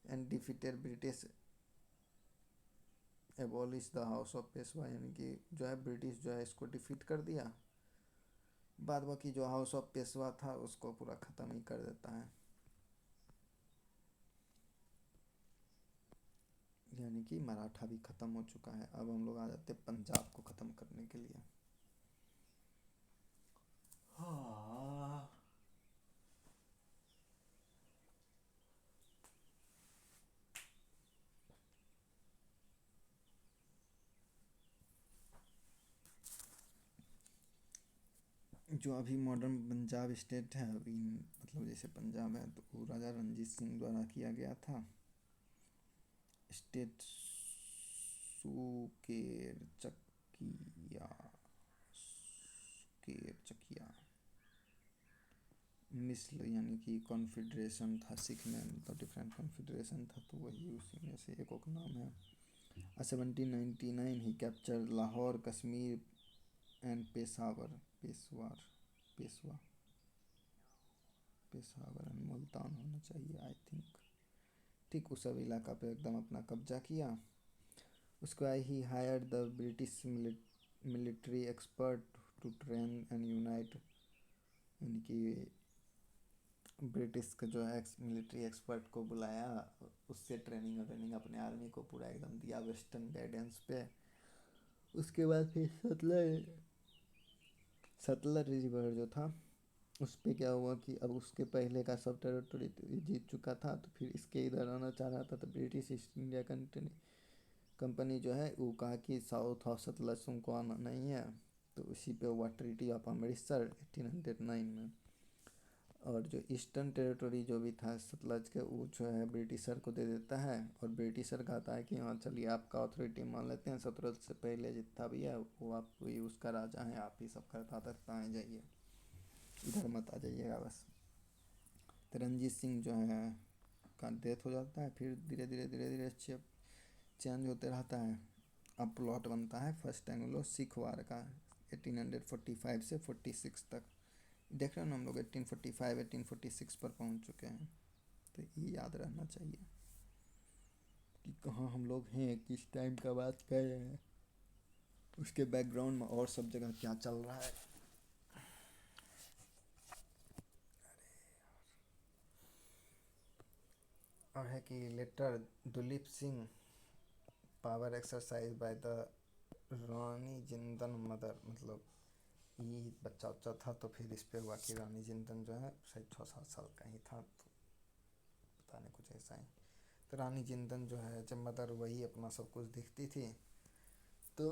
And defeated British abolish the house of Peshwa, यानी कि जो है ब्रिटिश जो है इसको डिफीट कर दिया। बाद बाकी जो हाउस ऑफ पेशवा था उसको पूरा ख़त्म ही कर देता है, यानी कि मराठा भी ख़त्म हो चुका है। अब हम लोग आ जाते हैं पंजाब को ख़त्म करने के लिए। हाँ, जो अभी मॉडर्न पंजाब स्टेट है अभी, मतलब जैसे पंजाब है तो वो राजा रंजीत सिंह द्वारा किया गया था। स्टेट सुकेर चकिया, सुकेर चकिया मिस्ल, यानी कि कॉन्फेडरेशन था सिख में, मतलब डिफरेंट कॉन्फेडरेशन था तो वही उसी में से एक और नाम है। 1799 he captured Lahore Kashmir and Peshawar, Peshawar, Peshwa, Peshawar and Multan होना चाहिए आई थिंक। ठीक, उस सब इलाका पे एकदम अपना कब्जा किया। उसके बाद he hired the British military expert to train and unite, यानी कि ब्रिटिश का जो है एक्स मिलिट्री एक्सपर्ट को बुलाया, उससे ट्रेनिंग व्रेनिंग अपने आर्मी को पूरा एकदम दिया वेस्टर्न गाइडेंस पे। उसके बाद फिर सतलज रिवर जो था उस पे क्या हुआ कि अब उसके पहले का सब टेरिटरी जीत चुका था, तो फिर इसके इधर आना चाह रहा था, तो ब्रिटिश ईस्ट इंडिया कंपनी जो है वो कहा कि साउथ ऑफ सतलज तुमको आना नहीं है। तो उसी पे हुआ ट्रीटी ऑफ अमृतसर 1809 में। और जो ईस्टर्न टेरिटरी जो भी था सतलज के, वो जो है ब्रिटिशर को दे देता है, और ब्रिटिशर कहता है कि हाँ चलिए आपका अथॉरिटी मान लेते हैं, सतलज से पहले जितना भी है वो आप ही उसका राजा है, आप ही सब करता करता है, जाइए इधर मत आ जाइएगा बस। तो रंजीत सिंह जो है का डेथ हो जाता है, फिर धीरे धीरे धीरे धीरे चेंज होते रहता है। अब प्लॉट बनता है फर्स्ट एंग्लो सिख वार का 1845 से 46 तक। देख रहे हो ना, हम लोग 1845 1846 पर पहुंच चुके हैं। तो ये याद रहना चाहिए कि कहाँ हम लोग हैं, किस टाइम का बात कर रहे हैं, उसके बैकग्राउंड में और सब जगह क्या चल रहा है। और है कि later Duleep Singh power exercise by the Rani Jindan mother, मतलब ये बच्चा उच्चा था तो फिर इस पे हुआ कि रानी जिंदन जो है शायद 6-7 साल का ही था, तो पता नहीं कुछ ऐसा ही। तो रानी जिंदन जो है जब मदर वही अपना सब कुछ देखती थी, तो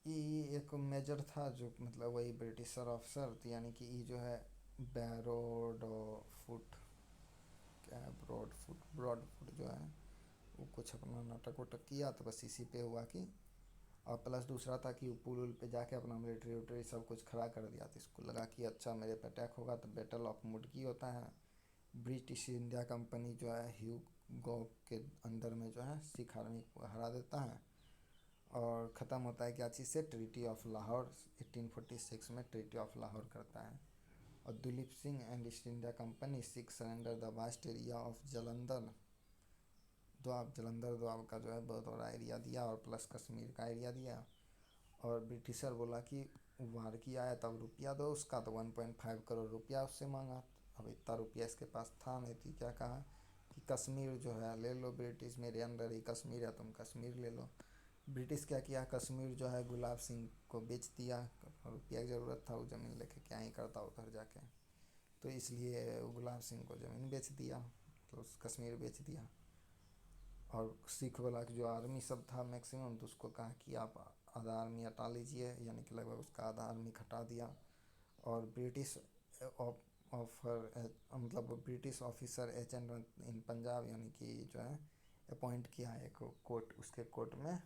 ये एक मेजर था जो मतलब वही ब्रिटिशर ऑफिसर, तो यानी कि ये जो है बैरोड फुट, क्या है ब्रॉड फुट जो है वो कुछ अपना नाटक वाटक किया, तो बस इसी पे हुआ कि। और प्लस दूसरा था कि वो पुल उल पे जाके अपना मिलिट्री विलिट्री सब कुछ खड़ा कर दिया, तो इसको लगा कि अच्छा मेरे पे अटैक होगा, तो बैटल ऑफ मुडकी होता है। ब्रिटिश इंडिया कंपनी जो है ह्यूगो के अंदर में जो है सिख आर्मी को हरा देता है, और ख़त्म होता है क्या चीज़ से, ट्रीटी ऑफ लाहौर 1846 में ट्रीटी ऑफ लाहौर करता है। और Duleep Singh and East India Company Sikh surrender the vast area of Jalandhar Doab का जो है बहुत बड़ा एरिया दिया, और प्लस कश्मीर का एरिया दिया। और ब्रिटिशर बोला कि वार किया है तब रुपया दो उसका, तो 1.5 करोड़ रुपया उससे मांगा। अब इतना रुपया इसके पास था नहीं, थी क्या कहा कि कश्मीर जो है ले लो, ब्रिटिश मेरे अंडर ही कश्मीर है, तुम कश्मीर ले लो। ब्रिटिश क्या किया, कश्मीर जो है गुलाब सिंह को बेच दिया, रुपया की ज़रूरत था, वो ज़मीन लेके क्या ही करता उधर जाके, तो इसलिए गुलाब सिंह को ज़मीन बेच दिया, तो कश्मीर बेच दिया। और सिख वाला जो आर्मी सब था मैक्सिमम, तो उसको कहा कि आप आधा आर्मी हटा लीजिए, यानी कि लगभग उसका आधा आर्मी हटा दिया। और ब्रिटिश ऑफर मतलब British officer agent in Punjab, यानी कि जो है अपॉइंट किया एक कोर्ट, उसके कोर्ट में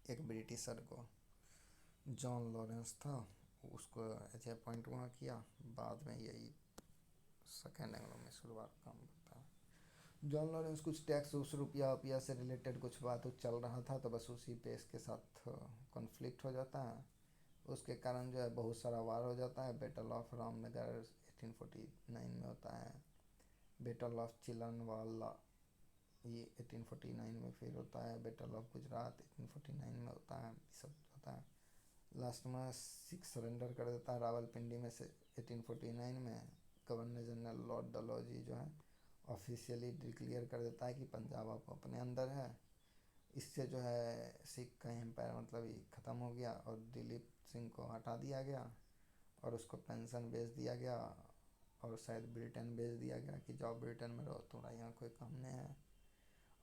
एक ब्रिटिशर को, जॉन लॉरेंस था, उसको एज अपॉइंट वहाँ किया। बाद में यही सेकेंड एंग्लो में शुरुआत काम करता है। जॉन लॉरेंस कुछ टैक्स उस रुपया वुपया से रिलेटेड कुछ बात चल रहा था, तो बस उसी पे इसके साथ कॉन्फ्लिक्ट हो जाता है। उसके कारण जो है बहुत सारा वार हो जाता है। बैटल ऑफ रामनगर 1849 में होता है। बैटल ऑफ चिलनवाला ये 1849 में फिर होता है। बैटल ऑफ गुजरात 1849 में होता है, सब होता है। लास्ट में सिख सरेंडर कर देता है रावलपिंडी में से 1849 में। गवर्नर जनरल लॉर्ड डलहौजी जो है ऑफिशियली डिक्लेयर कर देता है कि पंजाब आप अपने अंदर है। इससे जो है सिख का एम्पायर मतलब ही ख़त्म हो गया, और दिलीप सिंह को हटा दिया गया, और उसको पेंशन भेज दिया गया, और शायद ब्रिटेन भेज दिया गया कि जाओ ब्रिटेन में रहो, थोड़ा यहाँ कोई काम नहीं है।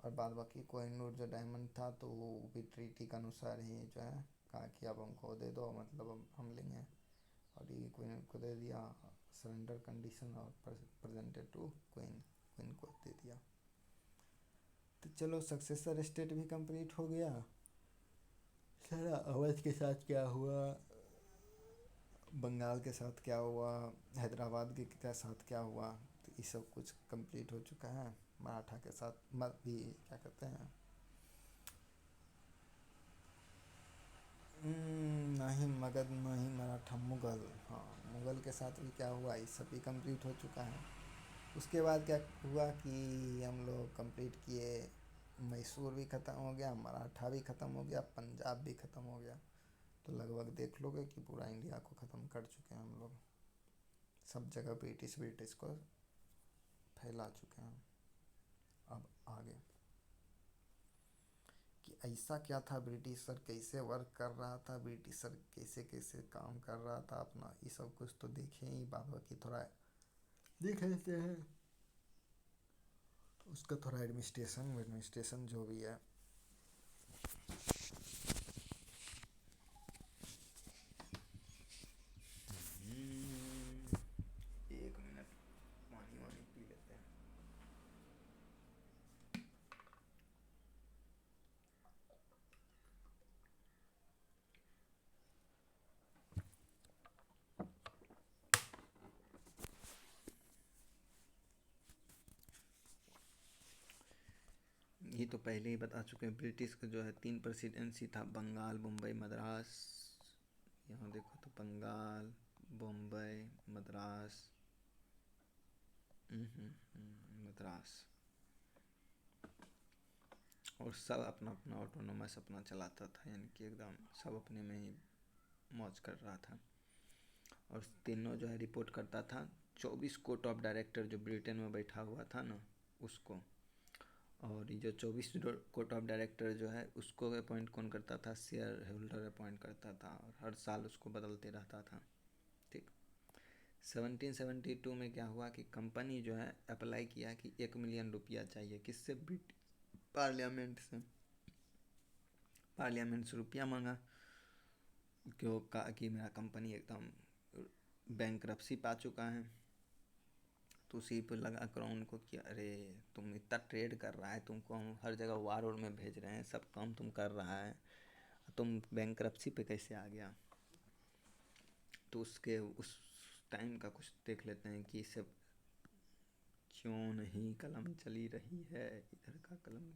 और बाद बाकी कोहिनूर जो डायमंड था, तो वो भी ट्रीटी के अनुसार ही जो है कहा कि अब हमको दे दो, मतलब हम लेंगे, और ये क्वीन को दे दिया सरेंडर कंडीशन, और प्रेजेंटेड टू क्वीन को दे दिया। तो चलो सक्सेसर स्टेट भी कंप्लीट हो गया सारा। अवध के साथ क्या हुआ, बंगाल के साथ क्या हुआ, हैदराबाद के साथ क्या हुआ, तो ये सब कुछ कंप्लीट हो चुका है। मराठा के साथ भी क्या कहते हैं, नहीं मगध नहीं मराठा, मुग़ल, हाँ मुग़ल के साथ भी क्या हुआ, ये सब भी कंप्लीट हो चुका है। उसके बाद क्या हुआ कि हम लोग कंप्लीट किए, मैसूर भी ख़त्म हो गया, मराठा भी ख़त्म हो गया, पंजाब भी ख़त्म हो गया। तो लगभग देख लोगे कि पूरा इंडिया को ख़त्म कर चुके हैं हम लोग। सब जगह ब्रिटिश ब्रिटिश को फैला चुके हैं। अब आगे कि ऐसा क्या था, ब्रिटिशर कैसे वर्क कर रहा था, ब्रिटिशर कैसे कैसे काम कर रहा था अपना, ये सब कुछ तो देखें ही, बाद बाकी थोड़ा देख लेते हैं उसका थोड़ा एडमिनिस्ट्रेशन जो भी है। एक मिनट पानी वानी पी लेते हैं। ये तो पहले ही बता चुके हैं, ब्रिटिश का जो है 3 प्रेसिडेंसी था, बंगाल, मुंबई, मद्रास। यहाँ देखो तो बंगाल, बम्बई, मद्रास, मद्रास, और सब अपना अपना ऑटोनोमस अपना चलाता था, यानी कि एकदम सब अपने में ही मौज कर रहा था। और तीनों जो है रिपोर्ट करता था 24 कोर्ट ऑफ डायरेक्टर जो ब्रिटेन में बैठा हुआ था ना उसको। और ये जो 24 कोर्ट ऑफ डायरेक्टर जो है उसको अपॉइंट कौन करता था, शेयर होल्डर अपॉइंट करता था, और हर साल उसको बदलते रहता था। ठीक। 1772 में क्या हुआ कि कंपनी जो है अप्लाई किया कि 1 मिलियन रुपया चाहिए, किससे, पार्लियामेंट से। पार्लियामेंट से रुपया मांगा, क्यों, कहा कि मेरा कंपनी एकदम बैंकरप्सी पा चुका है। तो उसी पर लगा क्राउन को कि अरे तुम इतना ट्रेड कर रहा है, तुमको हम हर जगह वार और में भेज रहे हैं, सब काम तुम कर रहा है, तुम बैंकरप्सी पे कैसे आ गया। तो उसके उस टाइम का कुछ देख लेते हैं कि सब क्यों नहीं कलम चली रही है, इधर का कलम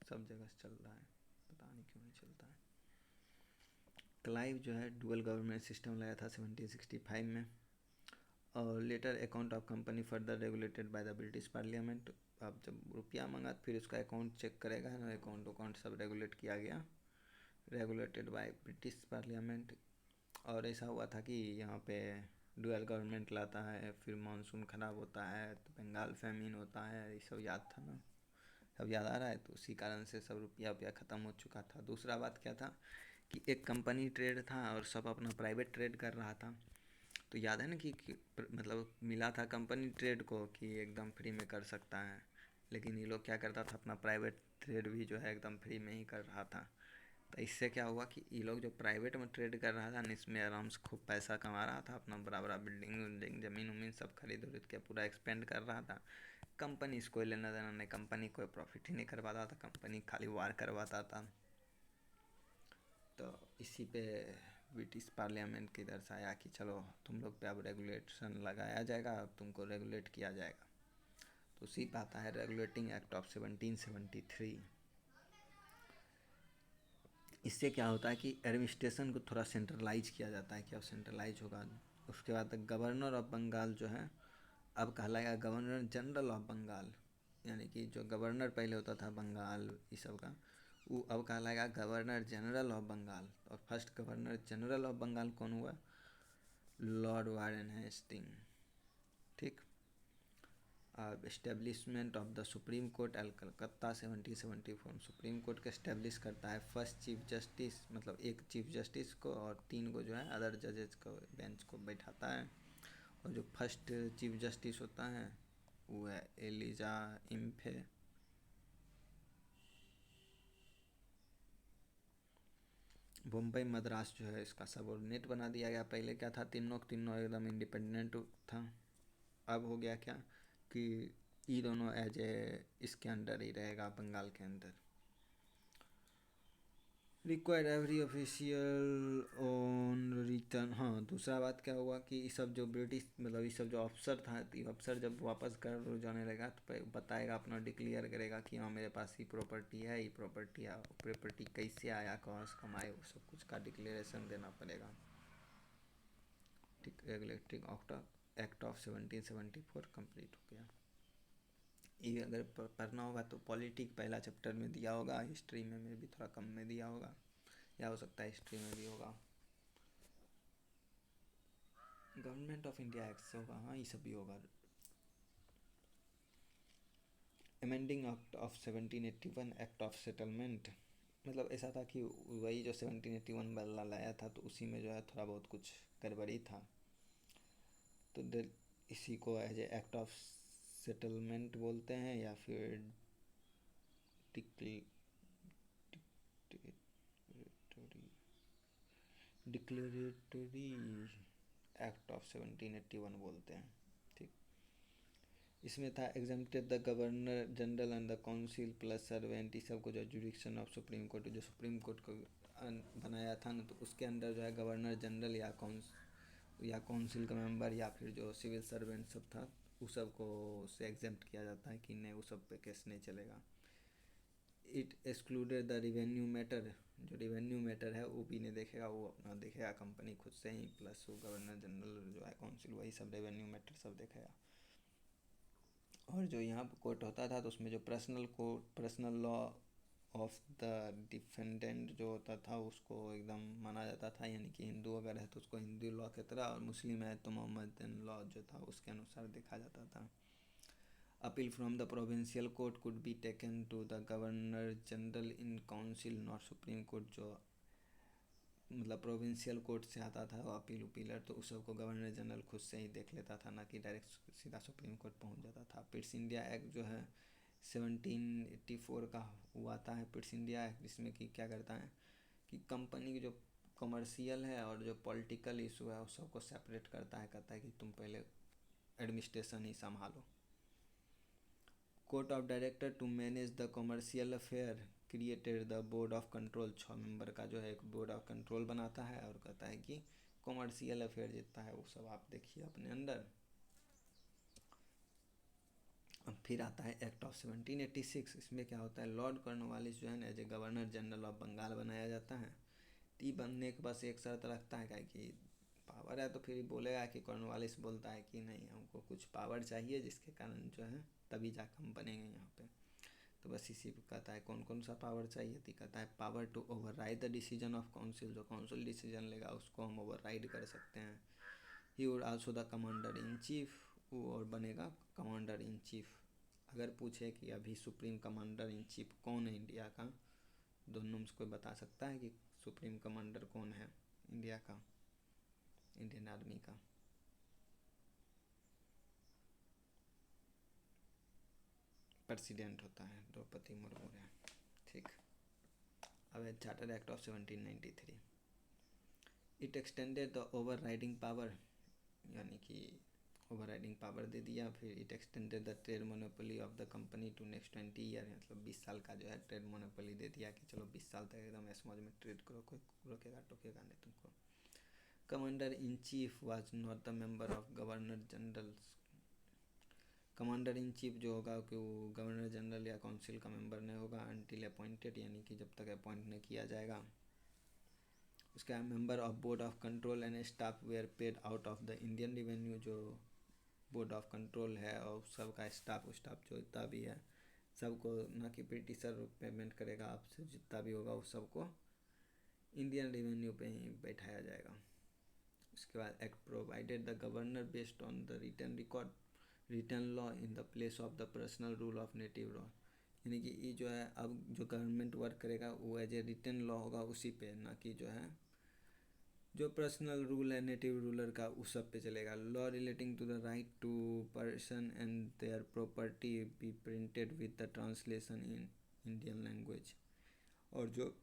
सब जगह चल रहा है, पता नहीं क्यों नहीं चलता है। क्लाइव जो है डुअल गवर्नमेंट सिस्टम लाया था 1765 में। और later account of company further regulated by the British parliament. अब जब रुपया मांगा फिर उसका अकाउंट चेक करेगा ना, अकाउंट सब रेगुलेट किया गया, रेगुलेटेड बाय ब्रिटिश पार्लियामेंट। और ऐसा हुआ था कि यहाँ पे डुअल गवर्नमेंट लाता है, फिर मानसून ख़राब होता है, तो बंगाल फेमिन होता है, ये सब याद था ना, सब याद आ रहा है। तो उसी कारण से सब रुपया ख़त्म हो चुका था। दूसरा बात क्या था कि एक कंपनी ट्रेड था और सब अपना प्राइवेट ट्रेड कर रहा था। तो याद है ना कि मतलब मिला था कंपनी ट्रेड को कि एकदम फ्री में कर सकता है, लेकिन ये लोग क्या करता था, अपना प्राइवेट ट्रेड भी जो है एकदम फ्री में ही कर रहा था। तो इससे क्या हुआ कि ये लोग जो प्राइवेट में ट्रेड कर रहा था ना, इसमें आराम से खूब पैसा कमा रहा था, अपना बड़ा बड़ा बिल्डिंग विल्डिंग ज़मीन उमीन सब खरीद उरीद के पूरा एक्सपेंड कर रहा था। कंपनी इसको लेना देना नहीं, कंपनी कोई प्रॉफिट ही नहीं करवाता था, कंपनी खाली वार करवाता था। तो इसी पे ब्रिटिश पार्लियामेंट की दर्शाया कि चलो तुम लोग पे अब रेगुलेशन लगाया जाएगा, अब तुमको रेगुलेट किया जाएगा। तो उसी पे आता है रेगुलेटिंग एक्ट ऑफ 1773। इससे क्या होता है कि एडमिनिस्ट्रेशन को थोड़ा सेंट्रलाइज किया जाता है कि अब सेंट्रलाइज होगा। उसके बाद गवर्नर ऑफ बंगाल जो है अब कहलाएगा गवर्नर जनरल ऑफ बंगाल, यानी कि जो गवर्नर पहले होता था बंगाल ये सब का, वो अब कहलाएगा गवर्नर जनरल ऑफ बंगाल। और first governor general of Bengal कौन हुआ, लॉर्ड वारेन हेस्टिंग। ठीक। अब establishment of the supreme court at Calcutta 1774, supreme court का इस्टेब्लिश करता है फर्स्ट चीफ जस्टिस, मतलब एक चीफ जस्टिस को और 3 को जो है अदर जजेस को बेंच को बैठाता है। और जो फर्स्ट चीफ जस्टिस होता है वो है एलिजा इम्फे। बम्बई मद्रास जो है इसका सबऑर्डिनेट बना दिया गया। पहले क्या था, तीनों एकदम इंडिपेंडेंट था। अब हो गया क्या कि ये दोनों एज ए इसके अंडर ही रहेगा, बंगाल के अंदर। Required every official on return. हाँ, दूसरा बात क्या हुआ कि ये सब जो ब्रिटिश मतलब ये सब जो अफसर था, तो अफसर जब वापस घर जाने लगा तो बताएगा, अपना डिक्लेयर करेगा कि हाँ मेरे पास ये प्रॉपर्टी है, ये प्रॉपर्टी है, प्रॉपर्टी कैसे आया, कहाँ से कमाए, वो सब कुछ का डिक्लेरेशन देना पड़ेगा। ठीक। रेगुलेटिंग एक्ट ऑफ 1774 कंप्लीट हो गया। ये अगर पढ़ना होगा तो पॉलिटिक पहला चैप्टर में दिया होगा, हिस्ट्री में भी थोड़ा कम में दिया होगा, या हो सकता है हिस्ट्री में भी होगा। गवर्नमेंट ऑफ इंडिया एक्ट होगा, हाँ ये सब भी होगा। Amending act of 1781 act of settlement, मतलब ऐसा था कि वही जो 1781 बदला लाया था तो उसी में जो है थोड़ा बहुत कुछ गड़बड़ी था, तो इसी को as a act of settlement बोलते हैं या फिर डिक्लेरेटरी एक्ट ऑफ 1781 बोलते हैं। ठीक, इसमें था exempted the governor general and the council plus servant, इस सबको जो जुडिक्शन ऑफ सुप्रीम कोर्ट, जो सुप्रीम कोर्ट को बनाया था ना, तो उसके अंदर जो है गवर्नर जनरल या काउंसिल का मेंबर या फिर जो सिविल सर्वेंट सब था उस सब को उससे एग्जेम्प्ट किया जाता है कि नहीं उस सब पे केस नहीं चलेगा। It excluded the revenue matter, जो रिवेन्यू मैटर है वो भी नहीं देखेगा, वो अपना देखेगा कंपनी खुद से ही, प्लस वो गवर्नर जनरल जो है काउंसिल वही सब रेवेन्यू मैटर सब देखेगा। और जो यहाँ कोर्ट होता था तो उसमें जो personal law of the defendant जो होता था उसको एकदम माना जाता था, यानी कि हिंदू अगर है तो उसको हिंदू लॉ की तरह, और मुस्लिम है तो मोहम्मदन लॉ जो था उसके अनुसार देखा जाता था। Appeal from the provincial court could be taken to the governor general in council not supreme court, जो मतलब प्रोविंशियल कोर्ट से आता था वो अपीलर तो उस सबको गवर्नर जनरल खुद से ही देख लेता था, ना कि डायरेक्ट सीधा सुप्रीम कोर्ट पहुंच जाता था। पिट्स इंडिया एक्ट जो है 1784 का हुआ था है पिट्स इंडिया एक्ट, जिसमें कि क्या करता है कि कंपनी की जो कमर्शियल है और जो पॉलिटिकल इशू है उस सबको सेपरेट करता है, कहता है कि तुम पहले एडमिनिस्ट्रेशन ही संभालो। Court of director to manage the commercial affair created the board of control, 6 member का जो है एक बोर्ड ऑफ कंट्रोल बनाता है और कहता है कि कमर्शियल अफेयर जितना है वो सब आप देखिए अपने अंदर। अब फिर आता है एक्ट ऑफ 1786, इसमें क्या होता है लॉर्ड कॉर्नवालिस जो है ना as a governor general of Bengal बनाया जाता है। टी बनने के बस एक शर्त रखता है कि पावर है तो फिर बोलेगा कि कॉर्नवालिस बोलता है कि नहीं हमको कुछ पावर चाहिए जिसके कारण जो है तभी जाकर हम बनेंगे यहाँ पे, तो बस इसी पे कहता है कौन कौन सा पावर चाहिए, तो कहता है power to override the decision of council, जो काउंसिल डिसीजन लेगा उसको हम ओवर राइड कर सकते हैं। He would also the commander in chief, वो और बनेगा कमांडर इन चीफ। अगर पूछे कि अभी सुप्रीम कमांडर इन चीफ कौन है इंडिया का, दोनों में से कोई बता सकता है कि सुप्रीम कमांडर कौन है इंडिया का, इंडियन आर्मी का? प्रेसिडेंट होता है, द्रौपदी मुर्मू है। ठीक, अब है charter act of 1793। It extended the overriding power, यानी कि ओवर राइडिंग पावर दे दिया। फिर it extended the trade monopoly of the company to next 20 year, मतलब 20 साल का जो है ट्रेड मोनोपोली दे दिया कि चलो 20 साल तक एकदम ऐसे मौज में ट्रेड करो, कोई रोकेगा टोकेगा नहीं तुमको। Commander in chief was not the member of governor general, commander in chief जो होगा कि वो गवर्नर जनरल या काउंसिल का मेंबर नहीं होगा अनटिल अपॉइंटेड, यानी कि जब तक अपॉइंट नहीं किया जाएगा। उसका member of board of control and staff were paid out of the Indian revenue, जो बोर्ड ऑफ कंट्रोल है और सबका स्टाफ जो जितना भी है सबको, ना कि ब्रिटिशर पेमेंट करेगा आपसे, जितना भी होगा उस सबको इंडियन रेवेन्यू पे ही बैठाया जाएगा। उसके बाद act provided the governor based on the return law in the place of the personal rule of native law, यानी कि ये जो है अब जो गवर्नमेंट वर्क करेगा वो एज ए रिटर्न लॉ होगा उसी पे, ना कि जो है जो पर्सनल रूल है नेटिव रूलर का उस सब पे चलेगा। Law relating to the right to person and their property be printed with the translation in Indian language, और जो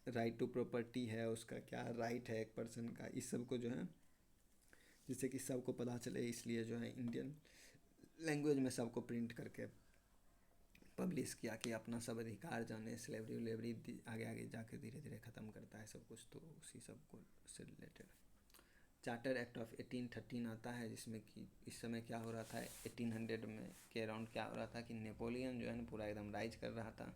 राइट टू प्रॉपर्टी है उसका क्या राइट है एक पर्सन का, इस सब को जो है जिससे कि सबको पता चले, इसलिए जो है इंडियन लैंग्वेज में सबको प्रिंट करके पब्लिश किया कि अपना सब अधिकार जाने। स्लेवरी उलेवरी आगे आगे जाके धीरे धीरे ख़त्म करता है सब कुछ, तो उसी सब को से रिलेटेड। चार्टर एक्ट ऑफ 1813 आता है, जिसमें कि इस समय क्या हो रहा था 1800 में के अराउंड क्या हो रहा था कि नेपोलियन जो है ना पूरा एकदम राइज कर रहा था।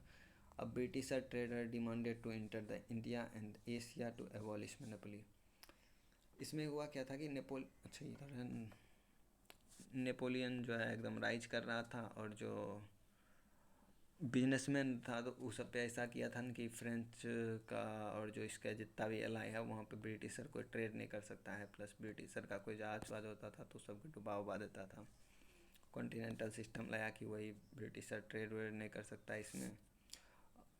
अब Britisher trader demanded to enter the India and Asia to abolish monopoly. इसमें हुआ क्या था कि नेपोलियन जो है एकदम राइज कर रहा था, और जो बिजनेसमैन था तो उस सब पे ऐसा किया था ना कि फ्रेंच का और जो इसका जितना भी एलाई है वहाँ पे ब्रिटिशर कोई ट्रेड नहीं कर सकता है, प्लस ब्रिटिशर का कोई जहाज वहाज होता था तो सबको डुबा उबा देता था। कॉन्टिनेंटल सिस्टम लाया कि वही ब्रिटिशर ट्रेड वेड नहीं कर सकता इसमें,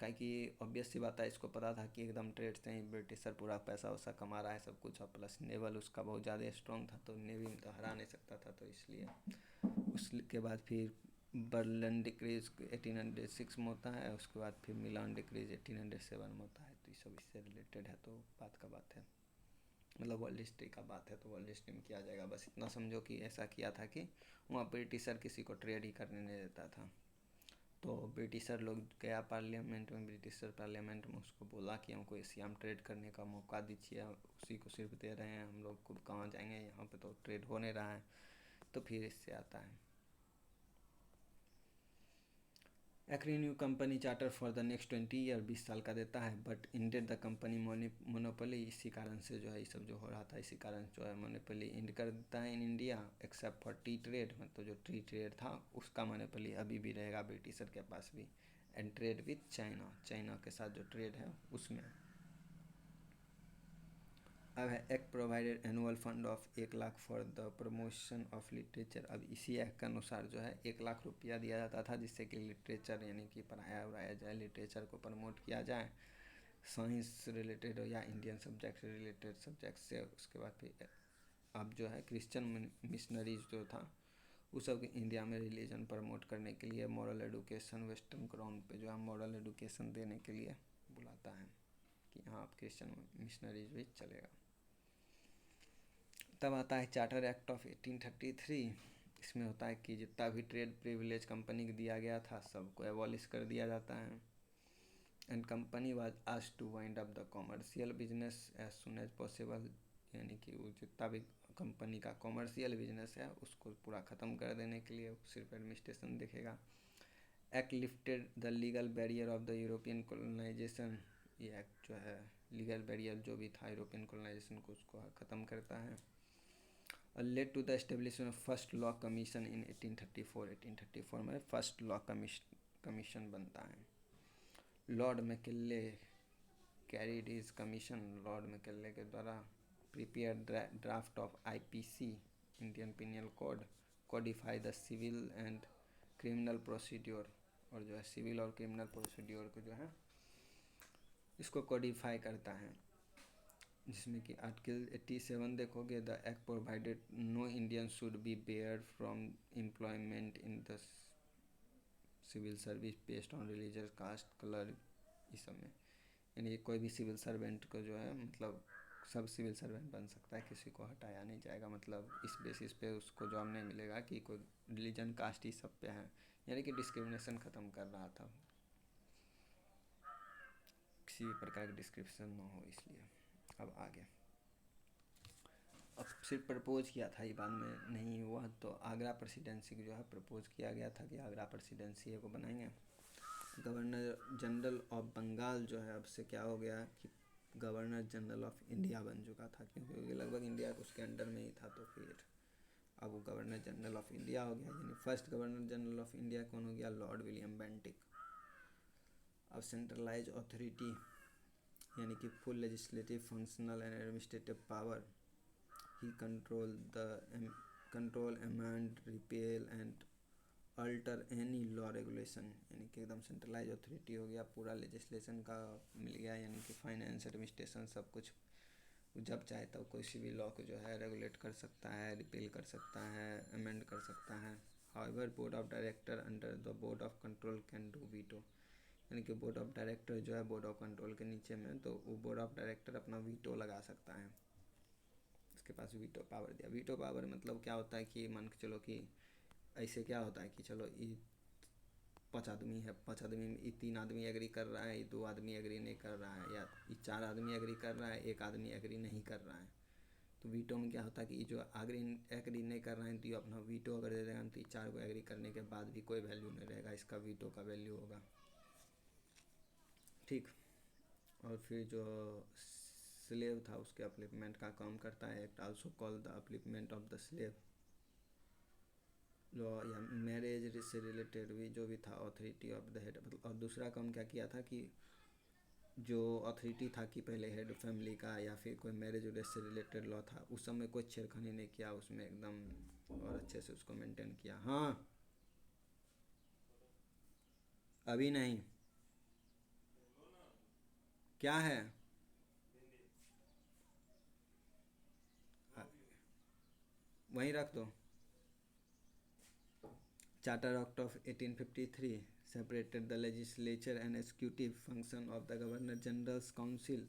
काहे कि ऑब्वियस सी बात है, इसको पता था कि एकदम ट्रेड से ही ब्रिटिशर पूरा पैसा वैसा कमा रहा है सब कुछ, और प्लस नेवल उसका बहुत ज़्यादा स्ट्रॉन्ग था तो नेवी में तो हरा नहीं सकता था, तो इसलिए उसके बाद फिर बर्लिन डिक्रीज 1806 में होता है, उसके बाद फिर मिलान डिक्रीज 1807 में होता है, तो ये सब इससे रिलेटेड है, तो बात का बात है, मतलब वर्ल्ड हिस्ट्री का बात है तो वर्ल्ड हिस्ट्री में किया जाएगा। बस इतना समझो कि ऐसा किया था कि वहाँ ब्रिटिशर किसी को ट्रेड ही करने नहीं देता था। तो ब्रिटिशर लोग गया पार्लियामेंट में, ब्रिटिशर पार्लियामेंट में उसको बोला कि हमको एशिया में ट्रेड करने का मौका दीजिए, उसी को सिर्फ दे रहे हैं, हम लोग खुद कहाँ जाएंगे, यहाँ पे तो ट्रेड हो नहीं रहा है। तो फिर इससे आता है agree new company charter for the next 20 year, 20 साल का देता है, but ended the company monopoly, इसी कारण से जो है ये सब जो हो रहा था, इसी कारण जो है मोनोपोली इंड कर देता है in India, except for T trade, मतलब जो टी ट्रेड था उसका मोनोपोली अभी भी रहेगा ब्रिटिशर के पास भी, and trade with China, China के साथ जो ट्रेड है उसमें। अब है act provided annual fund of 1 lakh for the promotion of literature, अब इसी एक्ट के अनुसार जो है 1 लाख रुपया दिया जाता था जिससे कि लिटरेचर यानी कि पढ़ाया उड़ाया जाए, लिटरेचर को प्रमोट किया जाए, साइंस रिलेटेड हो या इंडियन सब्जेक्ट से रिलेटेड सब्जेक्ट से। उसके बाद फिर अब जो है क्रिश्चियन मिशनरीज जो था उस सब इंडिया में रिलीजन प्रमोट करने के लिए मॉरल एडुकेशन वेस्टर्न ग्राउंड पे जो है मॉरल एडुकेशन देने के लिए बुलाता है कि हाँ आप क्रिश्चियन मिशनरीज भी चलेगा। तब आता है चार्टर एक्ट ऑफ 1833, इसमें होता है कि जितना भी ट्रेड प्रिविलेज कंपनी को दिया गया था सबको एबॉलिश कर दिया जाता है, and company was asked to wind up the commercial business as soon as possible, यानी कि वो जितना भी कंपनी का कॉमर्शियल बिजनेस है उसको पूरा ख़त्म कर देने के लिए सिर्फ एडमिनिस्ट्रेशन देखेगा। Act lifted the legal barrier of the European colonisation, ये एक्ट जो है लीगल बैरियर जो भी था यूरोपियन कॉलोनाइजेशन को उसको ख़त्म करता है। Led to the establishment of first law commission in 1834, 1834 में फर्स्ट लॉ कमीशन बनता है। Lord Macaulay carried his commission, Lord Macaulay के द्वारा prepare draft of IPC Indian penal code codify the civil and criminal procedure, और जो है civil और criminal procedure को जो है इसको कोडिफाई करता है, जिसमें कि आर्टिकल 87 देखोगे, the act provided no Indian should be bare from employment in the civil service based on religious caste colour, इस सब में यानी कोई भी सिविल सर्वेंट को जो है मतलब सब सिविल सर्वेंट बन सकता है, किसी को हटाया नहीं जाएगा, मतलब इस बेसिस पे उसको जॉब नहीं मिलेगा कि कोई रिलीजन कास्ट इस सब पे है, यानी कि डिस्क्रिमिनेशन ख़त्म कर रहा था, किसी भी प्रकार की डिस्क्रिप्शन ना हो इसलिए। अब आगे अब सिर्फ प्रपोज किया था, ये बाद में नहीं हुआ, तो आगरा प्रेसिडेंसी को जो है प्रपोज किया गया था कि आगरा प्रेसिडेंसी को बनाएंगे। गवर्नर जनरल ऑफ बंगाल जो है अब से क्या हो गया कि गवर्नर जनरल ऑफ इंडिया बन चुका था, क्योंकि लगभग इंडिया उसके अंडर में ही था, तो फिर अब वो गवर्नर जनरल ऑफ इंडिया हो गया, यानी first governor general of India कौन हो गया, लॉर्ड विलियम बेंटिक। अब सेंट्रलाइज अथॉरिटी यानी कि full legislative functional and administrative power, he control amend repel and alter any law regulation, यानी कि एकदम सेंट्रलाइज अथॉरिटी हो गया, पूरा लेजिस्लेशन का मिल गया, यानी कि फाइनेंस एडमिनिस्ट्रेशन सब कुछ, जब चाहे तब कोई सी भी लॉ को जो है रेगुलेट कर सकता है, रिपेल कर सकता है, अमेंड कर सकता है। However board of director under the board of control can do veto, यानी कि बोर्ड ऑफ डायरेक्टर जो है बोर्ड ऑफ कंट्रोल के नीचे में, तो वो बोर्ड ऑफ डायरेक्टर अपना वीटो लगा सकता है, उसके पास वीटो पावर दिया। वीटो पावर मतलब क्या होता है कि मान के चलो कि ऐसे क्या होता है कि चलो ये 5 आदमी है, 5 आदमी में ये 3 आदमी एग्री कर रहा है, ये 2 आदमी एग्री नहीं कर रहा है, या ये 4 आदमी एग्री कर रहा है, 1 आदमी एग्री नहीं कर रहा है, तो वीटो में क्या होता है कि ये जो एग्री नहीं कर रहा है तो ये अपना वीटो अगर दे देगा तो ये 4 को एग्री करने के बाद भी कोई वैल्यू नहीं रहेगा, इसका वीटो का वैल्यू होगा, ठीक। और फिर जो स्लेव था उसके अपलिपमेंट का काम करता है act, also call the abolishment of the slave. Law या मैरिज से रिलेटेड भी जो भी था, अथॉरिटी ऑफ द हेड, मतलब। और दूसरा काम क्या किया था कि जो अथॉरिटी था कि पहले हेड फैमिली का या फिर कोई मैरिज वैरिज से रिलेटेड लॉ था, उस सब में कोई छेड़खानी नहीं किया उसमें, एकदम और अच्छे से उसको मेंटेन किया। हाँ, अभी नहीं। क्या है? वहीं रख दो। Charter act of 1853 separated the legislature and executive function of the governor general's council।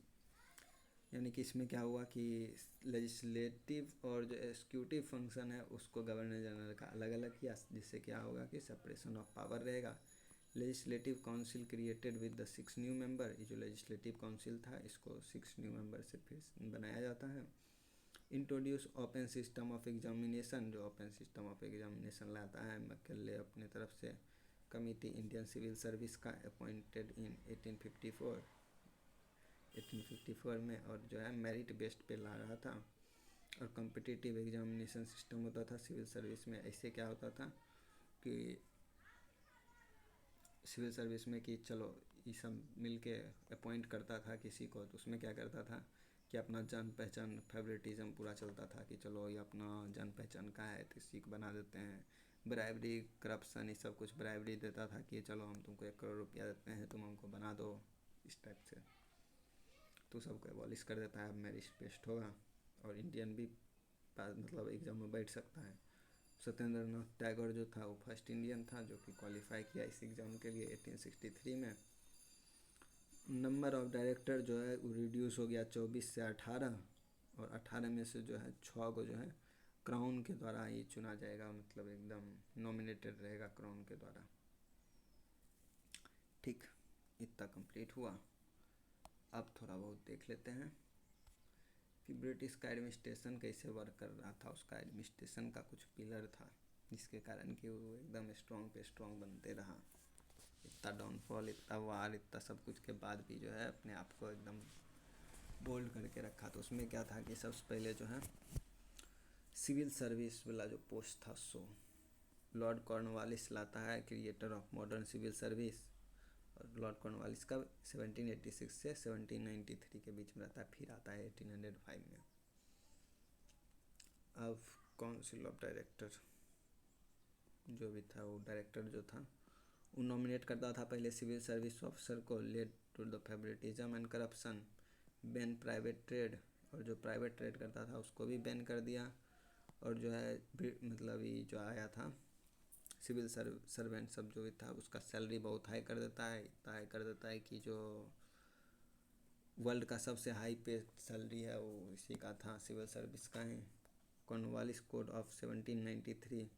यानी कि इसमें क्या हुआ कि लेजिस्लेटिव और जो एक्सिक्यूटिव फंक्शन है उसको गवर्नर जनरल का अलग अलग किया, जिससे क्या होगा कि सेपरेशन ऑफ पावर रहेगा। Legislative council created with the 6 new member. ये जो लेजिस्लेटिव काउंसिल था इसको 6 न्यू मेंबर से फिर बनाया जाता है। Introduce open system of examination. जो ओपन सिस्टम ऑफ एग्जामिनेशन लाता है मैकले अपने तरफ से। कमिटी इंडियन सिविल सर्विस का अपॉइंटेड इन 1854 में, और जो है मेरिट बेस्ड पे ला रहा था। और कम्पिटिटिव एग्जामिनेशन सिस्टम होता था सिविल सर्विस में। ऐसे क्या होता था कि सिविल सर्विस में कि चलो ये सब मिल के अपॉइंट करता था किसी को, तो उसमें क्या करता था कि अपना जान पहचान फेवरेटिज्म पूरा चलता था कि चलो ये अपना जान पहचान का है तो इसी को बना देते हैं। ब्राइबरी, करप्शन, ये सब कुछ ब्राइबरी देता था कि चलो हम तुमको 1 करोड़ रुपया देते हैं, तुम हमको बना दो, इस टाइप से। तो सबको एबॉलिश कर देता है, मेरिट बेस्ड होगा और इंडियन भी मतलब एग्ज़ाम में बैठ सकता है। सत्येंद्र नाथ टैगोर जो था वो फर्स्ट इंडियन था जो कि क्वालिफाई किया इस एग्ज़ाम के लिए 1863 में। नंबर ऑफ डायरेक्टर जो है वो रिड्यूस हो गया 24 से 18, और 18 में से जो है 6 को जो है क्राउन के द्वारा ही चुना जाएगा, मतलब एकदम नॉमिनेटेड रहेगा क्राउन के द्वारा। ठीक, इतना कंप्लीट हुआ। अब थोड़ा बहुत देख लेते हैं कि ब्रिटिश का एडमिनिस्ट्रेशन कैसे वर्क कर रहा था। उसका एडमिनिस्ट्रेशन का कुछ पिलर था जिसके कारण कि वो एकदम स्ट्रॉन्ग पे स्ट्रॉन्ग बनते रहा। इतना डाउनफॉल, इतना वार, इतना सब कुछ के बाद भी जो है अपने आप को एकदम बोल्ड करके रखा। तो उसमें क्या था कि सबसे पहले जो है सिविल सर्विस वाला जो पोस्ट था सो लॉर्ड कॉर्नवालिस लाता है, creator of modern civil service. और लॉर्ड कॉर्नवालिस का 1786 से 1793 के बीच में रहता है, फिर आता है 1805 में। अब काउंसिल ऑफ डायरेक्टर जो भी था, वो डायरेक्टर जो था वो नॉमिनेट करता था पहले सिविल सर्विस ऑफिसर को, led to the favouritism and corruption, ban private trade. और जो प्राइवेट ट्रेड करता था उसको भी बैन कर दिया। और जो है मतलब ये जो आया था सिविल सर्वेंट सब जो भी था उसका सैलरी बहुत हाई कर देता है, इतना हाई कर देता है कि जो वर्ल्ड का सबसे हाई पे सैलरी है वो इसी का था, सिविल सर्विस का है। कॉर्नवालिस कोड ऑफ 1793